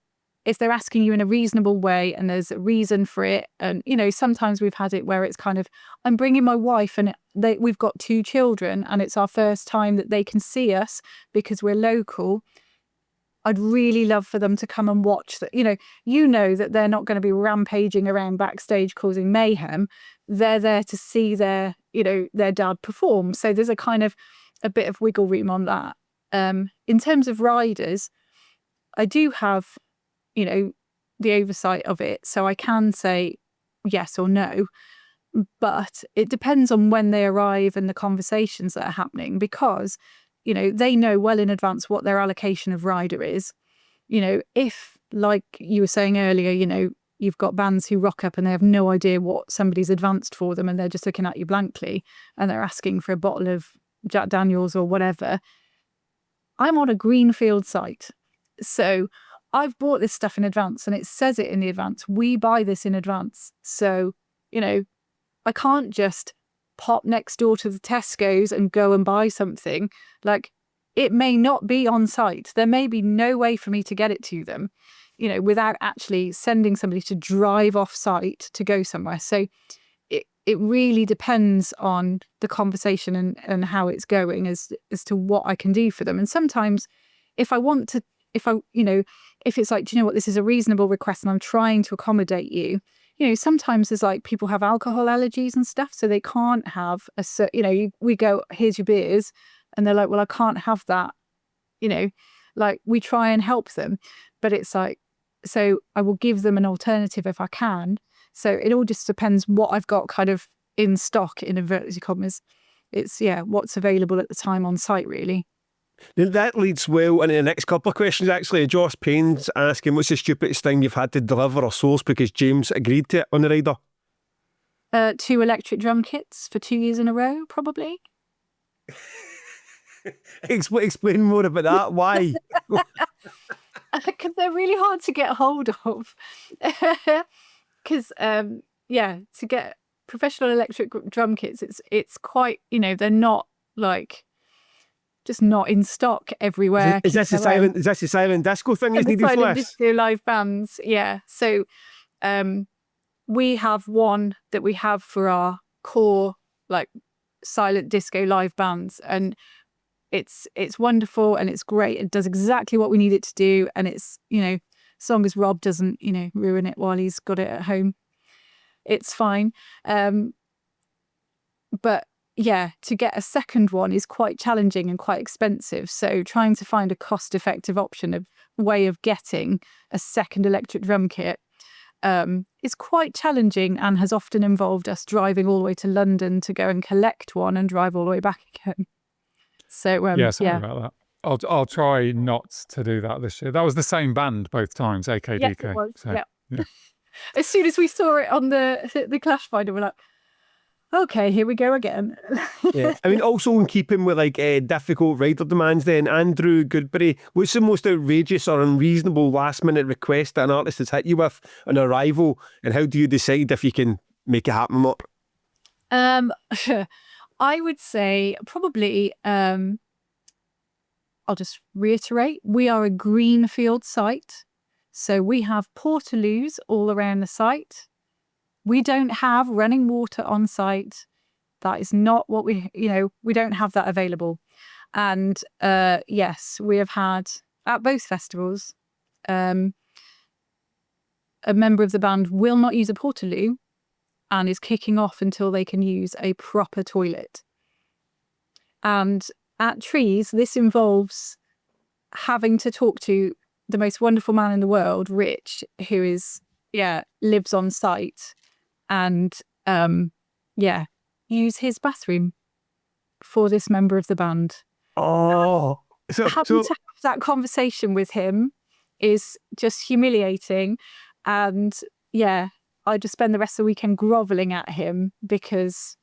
asking you in a reasonable way and there's a reason for it. And, sometimes we've had it where it's kind of, I'm bringing my wife and we've got 2 children and it's our first time that they can see us because we're local. I'd really love for them to come and watch that. That they're not going to be rampaging around backstage causing mayhem. They're there to see their dad perform. So there's a kind of a bit of wiggle room on that. In terms of riders, I do have the oversight of it. So I can say yes or no, but it depends on when they arrive and the conversations that are happening, because, they know well in advance what their allocation of rider is. If, like you were saying earlier, you've got bands who rock up and they have no idea what somebody's advanced for them and they're just looking at you blankly and they're asking for a bottle of Jack Daniels or whatever. I'm on a greenfield site. So I've bought this stuff in advance and it says it in the advance. We buy this in advance. So, I can't just pop next door to the Tesco's and go and buy something, like it may not be on site. There may be no way for me to get it to them, you know, without actually sending somebody to drive off site to go somewhere. So it really depends on the conversation and how it's going as to what I can do for them. And sometimes if it's like, do you know what, this is a reasonable request and I'm trying to accommodate you, you know, sometimes there's like people have alcohol allergies and stuff, so they can't have we go, here's your beers, and they're like, well, I can't have that, you know, like we try and help them, but it's like, so I will give them an alternative if I can. So it all just depends what I've got kind of in stock, in inverted commas. It's, what's available at the time on site, really. Now that leads well into the next couple of questions, actually. Josh Payne's asking, what's the stupidest thing you've had to deliver or source because James agreed to it on the rider? 2 electric drum kits for 2 years in a row, probably. Explain more about that. Why? Because they're really hard to get hold of. Because, to get professional electric drum kits, it's quite, you know, they're not like just not in stock everywhere. Is this the silent disco thing he's needed for silent this? disco live bands, yeah. So we have one that we have for our core like silent disco live bands, and it's wonderful and it's great. It does exactly what we need it to do, and it's, you know, as long as Rob doesn't, you know, ruin it while he's got it at home, it's fine. But yeah, to get a second one is quite challenging and quite expensive. So trying to find a cost-effective option, of way of getting a second electric drum kit is quite challenging, and has often involved us driving all the way to London to go and collect one and drive all the way back again. So sorry about that. I'll try not to do that this year. That was the same band both times, AKDK. Yes, it was. So, yeah. As soon as we saw it on the Clash Finder, we're like, okay, here we go again. Yeah. I mean, also in keeping with like difficult rider demands then, Andrew Goodberry, what's the most outrageous or unreasonable last minute request that an artist has hit you with on arrival, and how do you decide if you can make it happen or not? I would say probably, I'll just reiterate, we are a greenfield site. So we have portaloos all around the site. We don't have running water on site. That is not what we don't have that available. And yes, we have had at both festivals, a member of the band will not use a portaloo and is kicking off until they can use a proper toilet. And at Trees, this involves having to talk to the most wonderful man in the world, Rich, who is, lives on site, and use his bathroom for this member of the band. Oh, having to have that conversation with him is just humiliating, and I just spend the rest of the weekend groveling at him because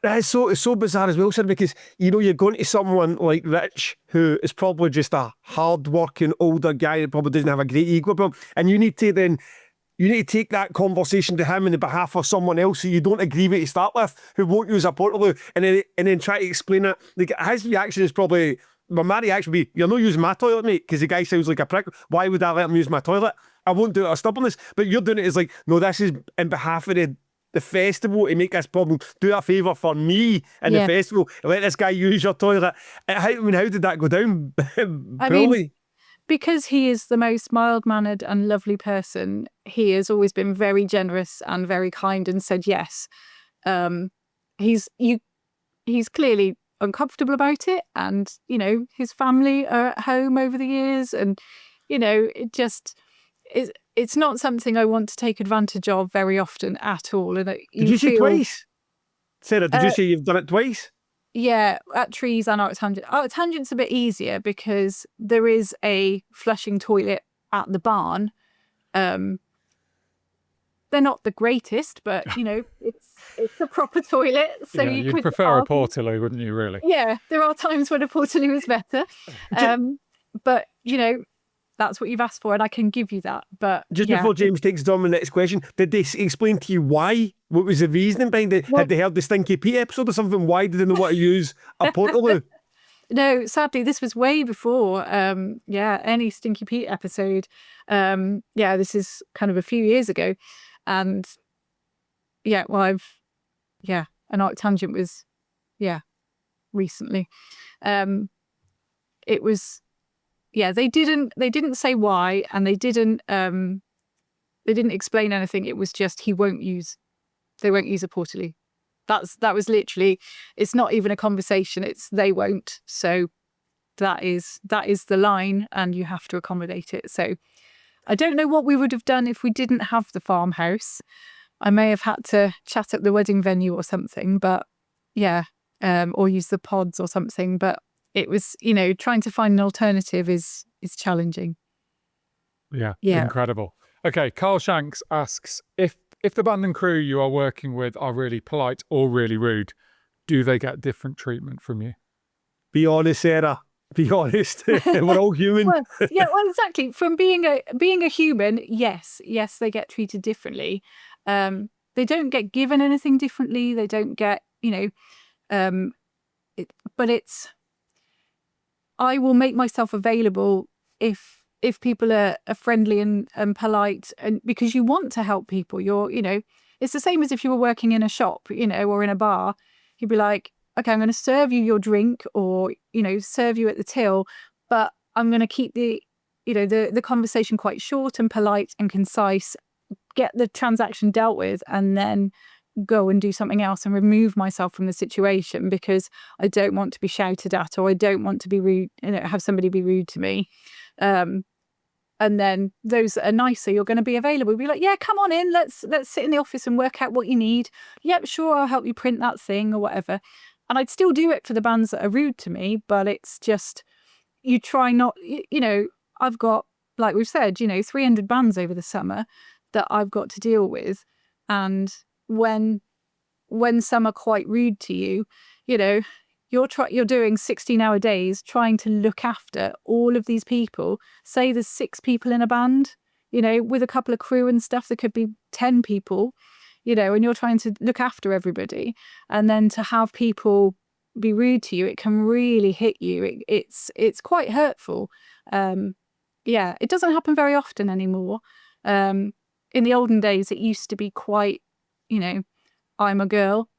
it's so bizarre as well, sir, because, you know, you're going to someone like Rich, who is probably just a hard-working older guy that probably doesn't have a great ego problem, and you need to take that conversation to him on the behalf of someone else who you don't agree with to start with, who won't use a portaloo, and then try to explain it. Like, his reaction is probably, my reaction would be, you're not using my toilet, mate, because the guy sounds like a prick. Why would I let him use my toilet? I won't do it out of stubbornness. But you're doing it as like, no, this is in behalf of the festival, to make this problem. Do a favour for me in the festival. Let this guy use your toilet. How did that go down? Because he is the most mild-mannered and lovely person, he has always been very generous and very kind and said yes. He's clearly uncomfortable about it, and, you know, his family are at home over the years, and, you know, it's not something I want to take advantage of very often at all. And did you say twice? Sarah, did you say you've done it twice? Yeah, at Trees and Art Tangent. Art Tangent's a bit easier because there is a flushing toilet at the barn. They're not the greatest, but, you know, it's a proper toilet. So you'd prefer a portaloo, wouldn't you, really? Yeah, there are times when a portaloo is better. But, you know, that's what you've asked for, and I can give you that. But just before James takes on the next question, did they explain to you why? What was the reasoning behind it? Had they heard the Stinky Pete episode or something? Why did they not want to use a Portaloo? No, sadly, this was way before, any Stinky Pete episode. This is kind of a few years ago. And an Arctangent was, recently. It was, they didn't say why, and they didn't explain anything. It was just, they won't use a Portaloo. That was literally, it's not even a conversation, it's they won't. So that is the line, and you have to accommodate it. So I don't know what we would have done if we didn't have the farmhouse. I may have had to chat up the wedding venue or something, but or use the pods or something. But it was, trying to find an alternative is challenging. Yeah. Incredible. Okay, Carl Shanks asks, if the band and crew you are working with are really polite or really rude, do they get different treatment from you? Be honest, Sarah. Be honest. We're all human. Well, exactly. From being a human, yes, they get treated differently. They don't get given anything differently. They don't get, but it's, I will make myself available if people are friendly and polite, and because you want to help people. It's the same as if you were working in a shop, or in a bar. You'd be like, okay, I'm going to serve you your drink, or, serve you at the till, but I'm going to keep the conversation quite short and polite and concise, get the transaction dealt with, and then go and do something else and remove myself from the situation, because I don't want to be shouted at, or I don't want to be rude, have somebody be rude to me. And then those that are nicer, you're going to be available. Be like, yeah, come on in. Let's sit in the office and work out what you need. Yep, sure, I'll help you print that thing or whatever. And I'd still do it for the bands that are rude to me, but it's just, you try not, I've got, like we've said, 300 bands over the summer that I've got to deal with. And when some are quite rude to you, you're doing 16-hour days trying to look after all of these people. Say there's 6 people in a band, with a couple of crew and stuff, there could be 10 people, and you're trying to look after everybody. And then to have people be rude to you, it can really hit you. It's quite hurtful. It doesn't happen very often anymore. In the olden days, it used to be quite, I'm a girl,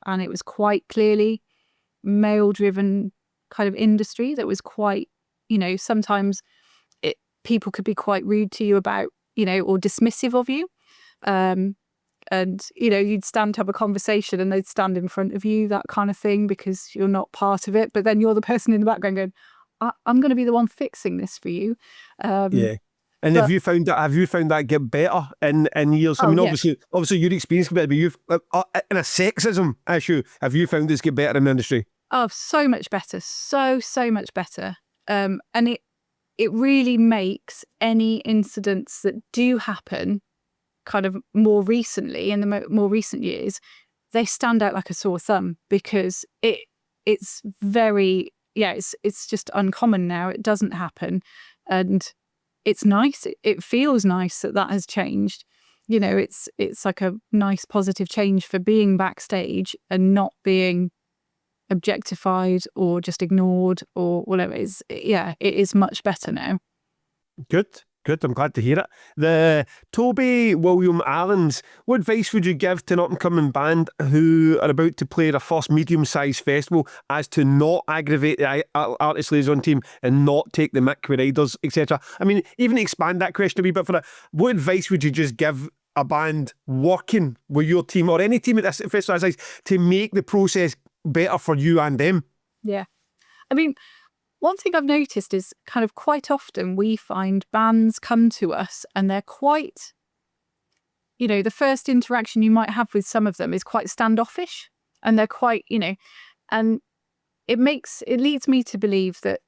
and it was quite clearly male-driven kind of industry that was quite, sometimes people could be quite rude to you about, or dismissive of you. And, you'd stand to have a conversation and they'd stand in front of you, that kind of thing, because you're not part of it. But then you're the person in the background going, I'm going to be the one fixing this for you. And have you found that get better in years? Obviously your experience get better, but you've in a sexism issue, have you found this get better in the industry? Oh, so much better. So much better. And it really makes any incidents that do happen kind of more recently, in the more recent years, they stand out like a sore thumb, because it's very, it's just uncommon now. It doesn't happen. And it's nice. It feels nice that has changed. It's like a nice positive change for being backstage and not being objectified or just ignored or whatever. It is much better now. Good. I'm glad to hear it. The Toby William Allens, what advice would you give to an up-and-coming band who are about to play their first medium-sized festival as to not aggravate the artist liaison team and not take the mick with riders, etc.? I mean, even expand that question a wee bit for that. What advice would you just give a band working with your team or any team at this festival size to make the process better for you and them? Yeah. I mean, one thing I've noticed is kind of quite often we find bands come to us and they're quite, the first interaction you might have with some of them is quite standoffish, and they're quite, and it leads me to believe that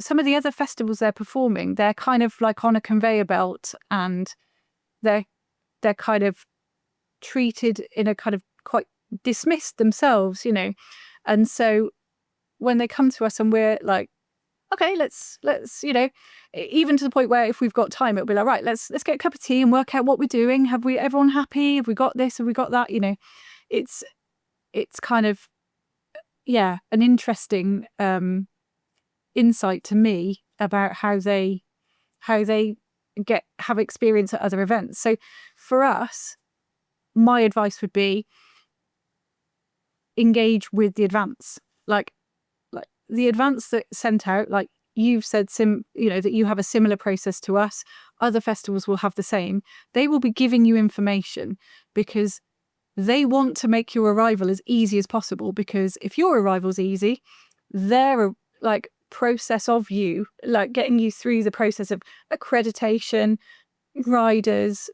some of the other festivals they're performing, they're kind of like on a conveyor belt, and they're kind of treated in a kind of quite dismissed themselves, and so when they come to us and we're like, okay, let's even to the point where if we've got time, it'll be like, right, let's get a cup of tea and work out what we're doing. Everyone happy? Have we got this? Have we got that? It's kind of, an interesting insight to me about how they have experience at other events. So for us, my advice would be engage with the advance, like the advance that's sent out, like you've said, that you have a similar process to us. Other festivals will have the same. They will be giving you information because they want to make your arrival as easy as possible, because if your arrival's easy, their process of you, getting you through the process of accreditation, riders,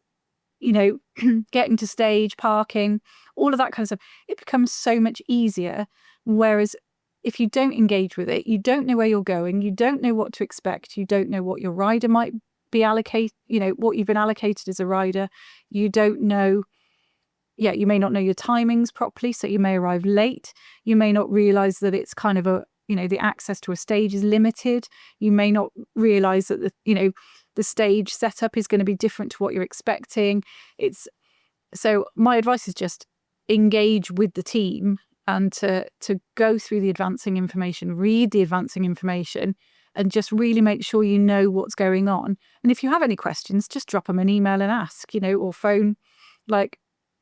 getting to stage, parking, all of that kind of stuff, it becomes so much easier. Whereas if you don't engage with it, you don't know where you're going, you don't know what to expect, you don't know what your rider might be allocated, what you've been allocated as a rider, you don't know, you may not know your timings properly, so you may arrive late, you may not realise that it's kind of the access to a stage is limited, you may not realise that the stage setup is going to be different to what you're expecting. So my advice is just engage with the team and to go through the advancing information, read the advancing information, and just really make sure you know what's going on. And if you have any questions, just drop them an email and ask, or phone.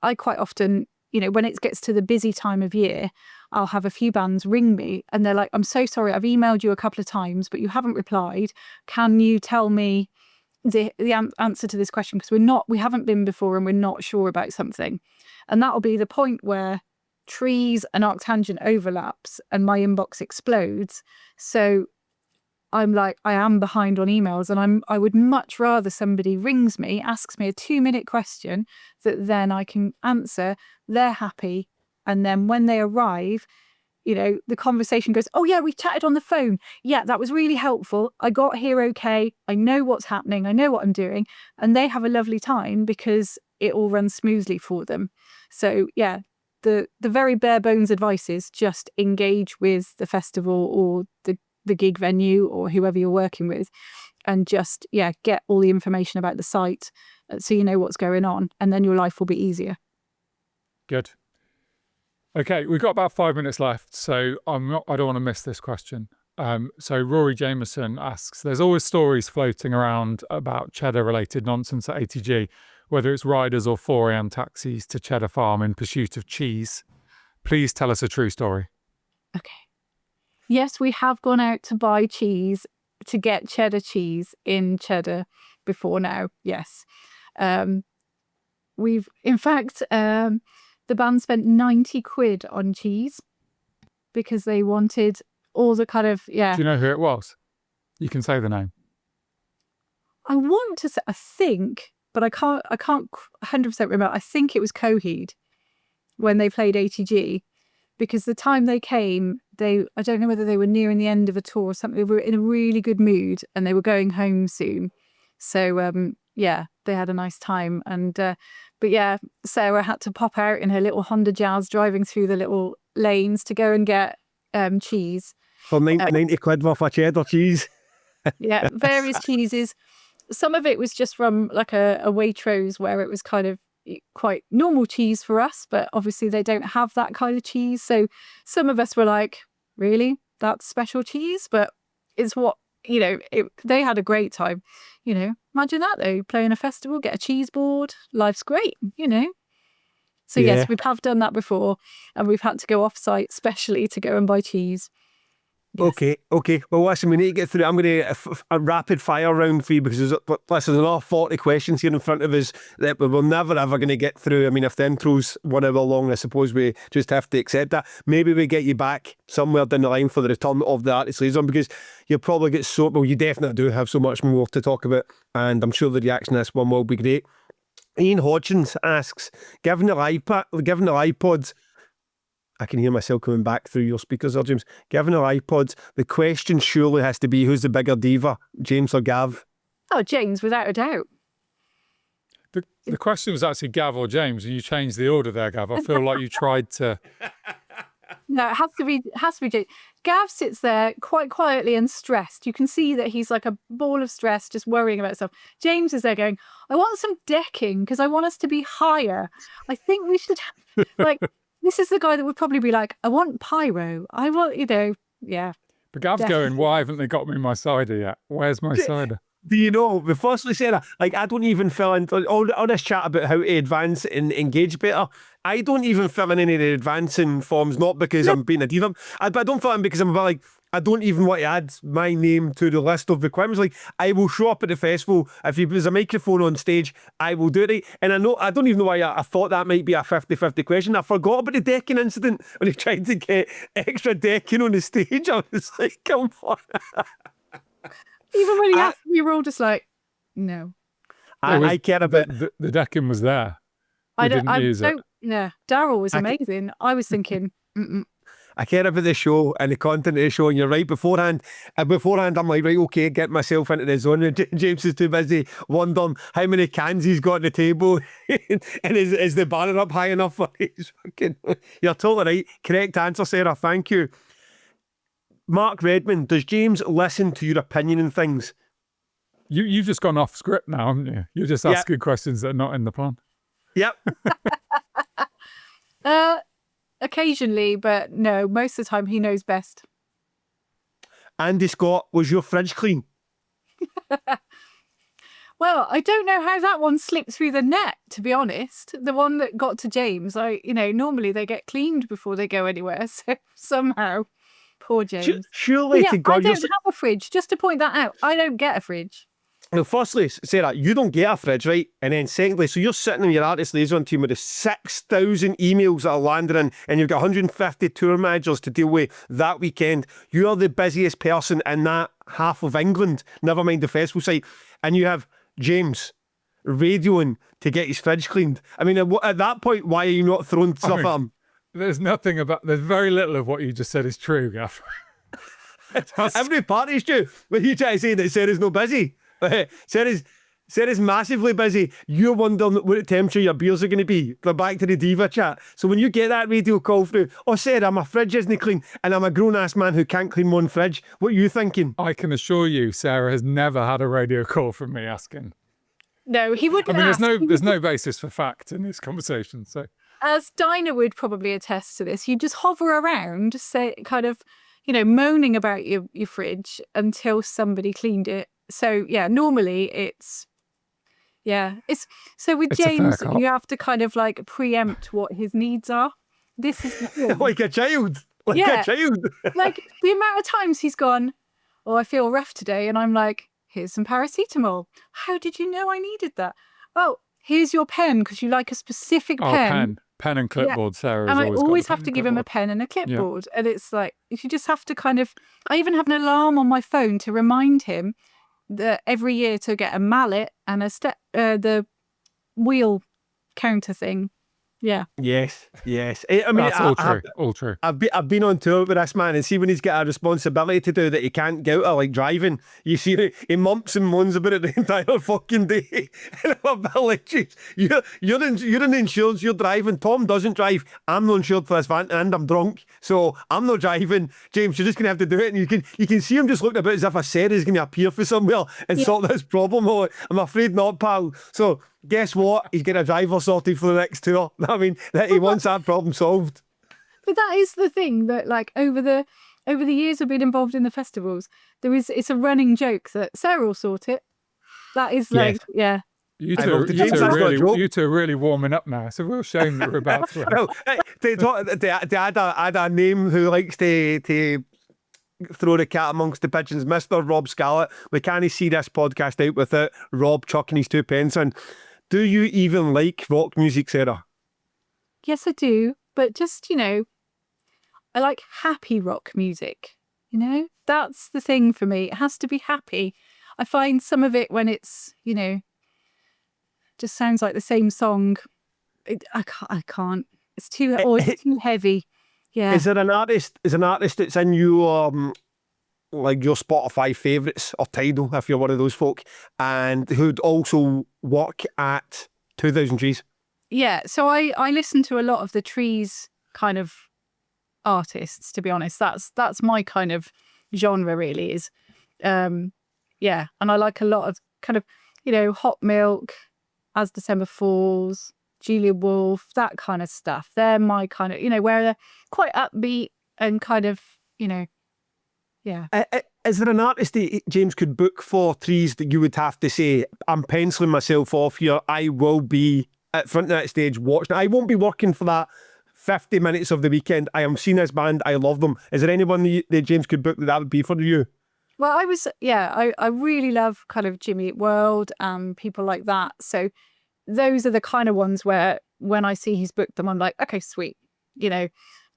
I quite often, when it gets to the busy time of year, I'll have a few bands ring me and they're like, I'm so sorry, I've emailed you a couple of times, but you haven't replied. Can you tell me the answer to this question? Because we haven't been before and we're not sure about something. And that'll be the point where Trees and Arctangent overlaps and my inbox explodes. So I'm like, I am behind on emails, and I would much rather somebody rings me, asks me a 2-minute question that then I can answer, they're happy, and then when they arrive, the conversation goes, oh yeah, we chatted on the phone, yeah, that was really helpful, I got here okay, I know what's happening, I know what I'm doing, and they have a lovely time because it all runs smoothly for them. So yeah, the very bare bones advice is just engage with the festival or the gig venue or whoever you're working with, and just get all the information about the site so you know what's going on, and then your life will be easier. Good. Okay, we've got about 5 minutes left, so I don't want to miss this question. So Rory Jameson asks, there's always stories floating around about cheddar related nonsense at ATG, whether it's riders or 4 a.m. taxis to Cheddar Farm in pursuit of cheese. Please tell us a true story. Okay. Yes, we have gone out to buy cheese, to get cheddar cheese in Cheddar before now. Yes. We've, in fact, the band spent 90 quid on cheese because they wanted all the kind of, Do you know who it was? You can say the name. I want to say, I think, but I can't 100% remember. I think it was Coheed when they played ATG. Because the time they came, I don't know whether they were nearing the end of a tour or something. They were in a really good mood and they were going home soon. So, they had a nice time. And, but yeah, Sarah had to pop out in her little Honda Jazz driving through the little lanes to go and get cheese. For 90 quid worth of cheddar cheese. Yeah, various cheeses. Some of it was just from like a Waitrose where it was kind of quite normal cheese for us, but obviously they don't have that kind of cheese, so some of us were like, really, that's special cheese? But it's what they had a great time. Imagine that though, playing a festival, get a cheese board, life's great. So yes, we have done that before, and we've had to go off site specially to go and buy cheese. Yes. Okay. Well, listen, we need to get through. I'm going to a rapid fire round for you because there's another 40 questions here in front of us that we're never ever going to get through. I mean, if the intro's 1 hour long, I suppose we just have to accept that. Maybe we get you back somewhere down the line for the return of the Artist Liaison, because you'll probably get you definitely do have so much more to talk about, and I'm sure the reaction to this one will be great. Ian Hodgins asks, given the iPods, I can hear myself coming back through your speakers there, James. Given our iPods, the question surely has to be, who's the bigger diva, James or Gav? Oh, James, without a doubt. The question was actually Gav or James, and you changed the order there, Gav. I feel like you tried to... No, it has to be James. Gav sits there quite quietly and stressed. You can see that he's like a ball of stress, just worrying about stuff. James is there going, I want some decking because I want us to be higher. I think we should have, like, this is the guy that would probably be like, I want pyro. I want, yeah. But Gav's Definitely. going, why haven't they got me my cider yet? Where's my cider? Do you know, firstly, Sarah, like, I don't even fill in all this chat about how to advance and engage better. I don't even fill in any of the advancing forms, not because I'm being a diva, but I don't fill in because I'm like, I don't even want to add my name to the list of requirements. Like, I will show up at the festival. If there's a microphone on stage, I will do it. And I don't even know why I thought that might be a 50-50 question. I forgot about the decking incident when he tried to get extra decking on the stage. I was like, come on. Even when he asked, we were all just like, no. I care about the decking was there. We didn't use it. Yeah, Daryl was amazing. I was thinking, I care about the show and the content of the show, and you're right. Beforehand, I'm like, right, okay, get myself into the zone. And James is too busy wondering how many cans he's got on the table, and is the banner up high enough for his fucking... You're totally right. Correct answer, Sarah. Thank you. Mark Redmond, does James listen to your opinion and things? You've just gone off script now, haven't you? You're just asking questions that are not in the plan. Yep. Occasionally, but no, most of the time he knows best. Andy Scott, was your fridge clean? Well, I don't know how that one slipped through the net, to be honest. The one that got to James, normally they get cleaned before they go anywhere. So somehow, poor James. Surely to God, I don't have a fridge. Just to point that out, I don't get a fridge. Well, firstly, Sarah, you don't get a fridge, right? And then secondly, so you're sitting in your artist liaison team with the 6,000 emails that are landing in, and you've got 150 tour managers to deal with that weekend. You are the busiest person in that half of England, never mind the festival site. And you have James radioing to get his fridge cleaned. I mean, at that point, why are you not throwing stuff at him? There's very little of what you just said is true, Gaff. Every party's true. When you try to say that Sarah's not busy. Sarah's massively busy. You're wondering what temperature your beers are going to be. Go back to the diva chat. So when you get that radio call through, oh, Sarah, my fridge isn't clean, and I'm a grown-ass man who can't clean one fridge, what are you thinking? I can assure you, Sarah has never had a radio call from me asking. No, he wouldn't. I mean, there's no basis for fact in this conversation. So, as Dinah would probably attest to this, you just hover around, say, kind of, moaning about your fridge until somebody cleaned it. So yeah, normally it's so with James, you have to kind of like preempt what his needs are. This is like a child. Like the amount of times he's gone, oh, I feel rough today, and I'm like, here's some paracetamol. How did you know I needed that? Oh, here's your pen because you like a specific pen. Pen and clipboard. Sarah, and I always have to give him a pen and a clipboard, and it's like if you just have to kind of. I even have an alarm on my phone to remind him that every year to get a mallet and the wheel counter thing. Yeah. Yes. I mean, that's all true. I've been on tour with this man, and see when he's got a responsibility to do that he can't get out of, like driving. You see, he mumps and moans about it the entire fucking day. And I'm like, geez, you're in insurance, you're driving. Tom doesn't drive. I'm not insured for this van, and I'm drunk, so I'm not driving. James, you're just gonna have to do it. And you can see him just looking about as if I said he's gonna appear for somewhere and sort this problem out. I'm afraid not, pal. So guess what? He's getting a driver sorted for the next tour. I mean, that he wants that problem solved. But that is the thing that, like, over the years of being involved in the festivals, it's a running joke that Sarah will sort it. That is like, yeah. You two are really warming up now. It's a real shame that we're about to. Well, to add a name who likes to throw the cat amongst the pigeons, Mr. Rob Scarlett. We can't see this podcast out without Rob chucking his 2 pence in. Do you even like rock music, Sarah? Yes, I do. But just, I like happy rock music. That's the thing for me. It has to be happy. I find some of it when it's, just sounds like the same song. I can't. It's too heavy. Yeah. Is there an artist that's in your like your Spotify favourites or Tidal, if you're one of those folk, and who'd also work at 2000 Trees? Yeah, so I listen to a lot of the Trees kind of artists, to be honest. That's my kind of genre, really, is and I like a lot of kind of, Hot Milk, As December Falls, Julia Wolf, that kind of stuff. They're my kind of, where they're quite upbeat and kind of, yeah. Is there an artist that James could book for Trees that you would have to say, I'm penciling myself off here, I will be at front of that stage watching? I won't be working for that 50 minutes of the weekend. I am seeing this band, I love them. Is there anyone that James could book that would be for you? Well, I really love kind of Jimmy Eat World and people like that. So those are the kind of ones where when I see he's booked them, I'm like, okay, sweet,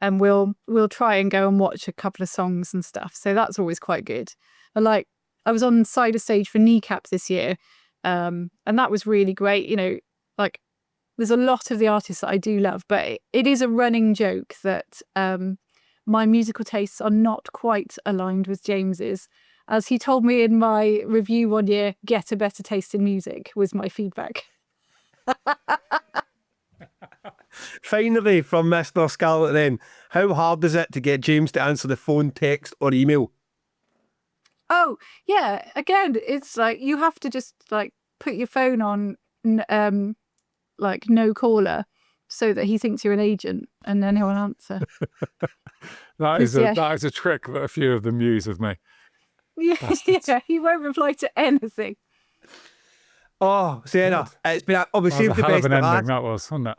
and we'll try and go and watch a couple of songs and stuff. So that's always quite good. And like, I was on side of stage for Kneecaps this year, and that was really great. Like, there's a lot of the artists that I do love, but it is a running joke that my musical tastes are not quite aligned with James's. As he told me in my review one year, get a better taste in music was my feedback. Finally, from Mr. Scarlett then, how hard is it to get James to answer the phone, text or email? Oh, yeah. Again, it's like you have to just like put your phone on like no caller so that he thinks you're an agent and then he'll answer. That is a trick that a few of them use with me. Yeah, he won't reply to anything. Oh, Sarah, it's been obviously the hell best of an ending, that that was, wasn't it?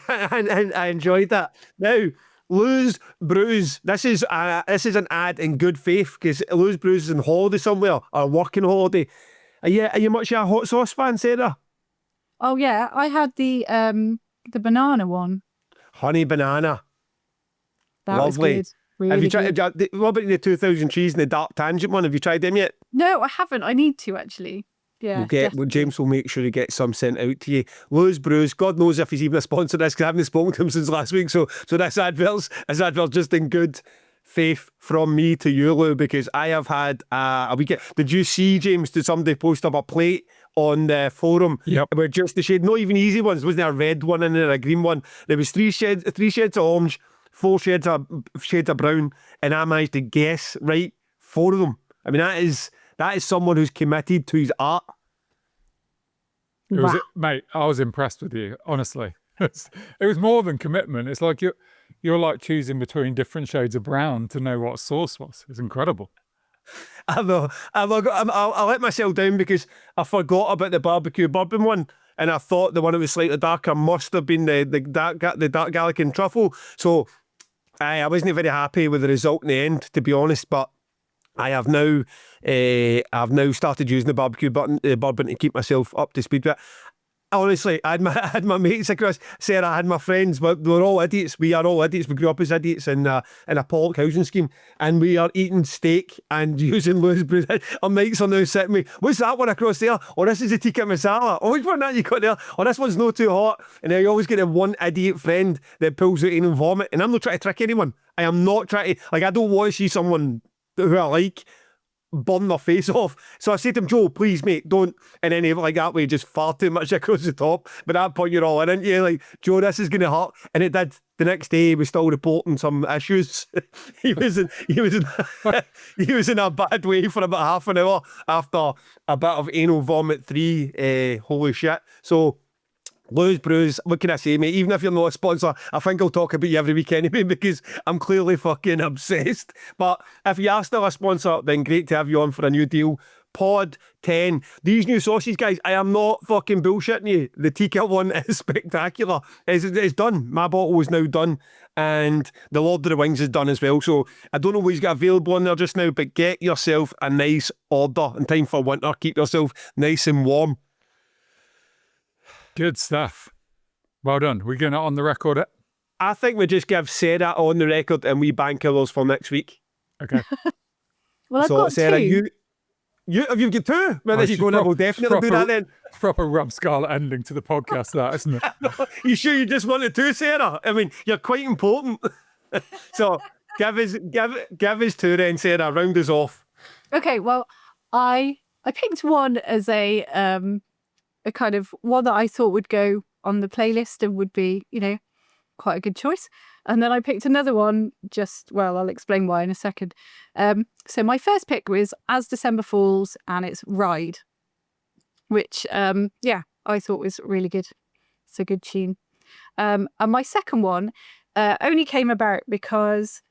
and I enjoyed that. Now, Lose Brews. This is an ad in good faith because Lose Brews is on holiday somewhere or working holiday. Are you much of a hot sauce fan, Sarah? Oh yeah, I had the banana one. Honey banana. That Lovely. was good. Really Have you tried? good. What about the 2000 Trees and the Dark Tangent one? Have you tried them yet? No, I haven't. I need to actually. Yeah. James will make sure he gets some sent out to you. Lose Brews. God knows if he's even a sponsor of this because I haven't spoken to him since last week. So this advert's just in good faith from me to you, Lou, because I have had a weekend. Did you see, James? Did somebody post up a plate on the forum? Yep. Where just the shade, not even easy ones. Wasn't there a red one and then a green one? There was three shades of orange, 4 shades of brown, and I managed to guess right 4 of them. I mean, that is someone who's committed to his art. Mate, I was impressed with you, honestly. It was more than commitment. It's like you're like choosing between different shades of brown to know what sauce was. It's incredible. I know. I let myself down because I forgot about the barbecue bourbon one, and I thought the one that was slightly darker must have been the dark garlic and truffle. So I wasn't very happy with the result in the end, to be honest. But I have now started using the barbecue bourbon to keep myself up to speed with it. Honestly, I had my mates across. Sarah, I had my friends, but they were all idiots. We are all idiots. We grew up as idiots in a Pollock housing scheme, and we are eating steak and using Lewis Brews. Our mates are now sitting with me. What's that one across there? Oh, this is a tikka masala. Oh, which one that you got there? Oh, this one's not too hot. And then you always get a one idiot friend that pulls out and vomit. And I'm not trying to trick anyone. I am not trying to. I don't want to see someone who I like burn their face off. So I said to him, Joe, please, mate, don't. And then he, like that way, just far too much across the top. But at that point, you're all in, aren't you? Like, Joe, this is going to hurt. And it did. The next day, he was still reporting some issues. he was in a bad way for about half an hour after a bit of anal vomit 3. Holy shit. So, Lewis Brews, what can I say, mate? Even if you're not a sponsor, I think I'll talk about you every week anyway because I'm clearly fucking obsessed. But if you are still a sponsor, then great to have you on for a new deal. Pod 10. These new sauces, guys, I am not fucking bullshitting you. The tikka one is spectacular. It's done. My bottle is now done. And the Lord of the Wings is done as well. So I don't know what he's got available on there just now, but get yourself a nice order in time for winter. Keep yourself nice and warm. Good stuff. Well done. We're going to on the record it? I think we just give Sarah on the record and we bank others for next week. Okay. Well, I've got Sarah, 2. You've got 2? Well, there you go. We'll definitely do that then. Proper Rob Scarlett ending to the podcast, that, isn't it? No, you sure you just wanted 2, Sarah? I mean, you're quite important. So give us 2 then, Sarah. Round us off. Okay, well, I picked one as a kind of one that I thought would go on the playlist and would be, quite a good choice. And then I picked another one, I'll explain why in a second. So my first pick was As December Falls, and it's Ride, which, I thought was really good. It's a good tune. And my second one only came about because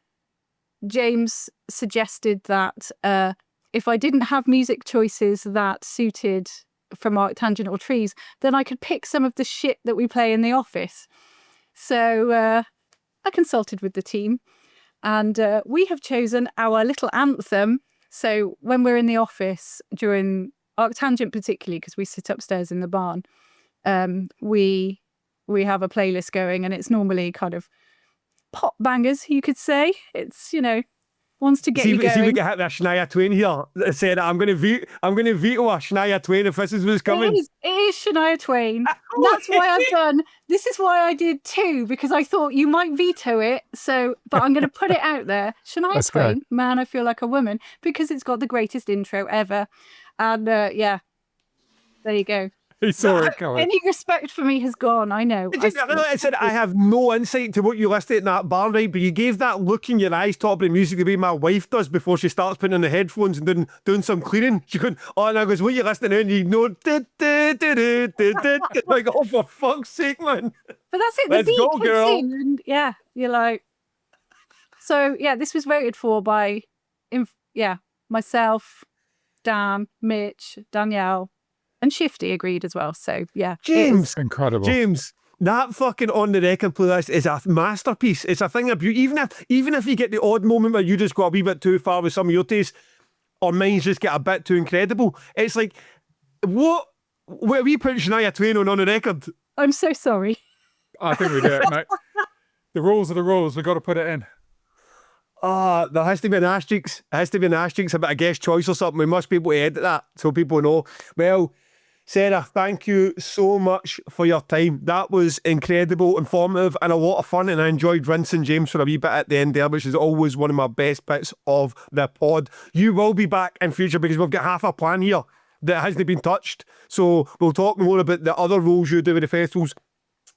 James suggested that if I didn't have music choices that suited from Arctangent or Trees, then I could pick some of the shit that we play in the office. So I consulted with the team, and we have chosen our little anthem. So when we're in the office, during Arctangent particularly, because we sit upstairs in the barn, we have a playlist going, and it's normally kind of pop bangers, you could say. It's, wants to get you going. See, we get hit with a Shania Twain here. Said I'm going to veto a Shania Twain if this is what's coming. It is Shania Twain. That's why this is why I did 2, because I thought you might veto it. But I'm going to put it out there. Shania Twain, Man, I Feel Like a Woman, because it's got the greatest intro ever. And there you go. He saw it coming. Any respect for me has gone, I know. I said I have no insight to what you listed in that bar, right? But you gave that look in your eyes, top of the music, the way my wife does before she starts putting on the headphones and doing some cleaning. She goes, and I goes, what are you listening to? And you know, like, oh, for fuck's sake, man. But that's it. Let's go, girl. And you're like. So this was voted for by, myself, Dan, Mitch, Danielle. And Shifty agreed as well. So, James. Incredible. James, that fucking On The Record playlist is a masterpiece. It's a thing of beauty. Even if you get the odd moment where you just go a wee bit too far with some of your tastes, or mine's just get a bit too incredible, it's like, what are we putting Shania Twain on The Record? I'm so sorry. I think we do it, mate. The rules are the rules. We've got to put it in. There has to be an asterisk. It has to be an asterisk, a bit of guest choice or something. We must be able to edit that so people know. Well, Sarah, thank you so much for your time. That was incredible, informative, and a lot of fun. And I enjoyed rinsing James for a wee bit at the end there, which is always one of my best bits of the pod. You will be back in future because we've got half a plan here that hasn't been touched. So we'll talk more about the other roles you do with the festivals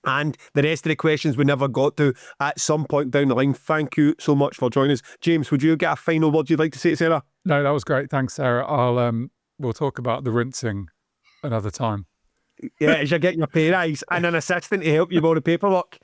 and the rest of the questions we never got to at some point down the line. Thank you so much for joining us. James, would you get a final word you'd like to say to Sarah? No, that was great. Thanks, Sarah. We'll talk about the rinsing another time. Yeah, as you get your pay rise and an assistant to help you with all the paperwork.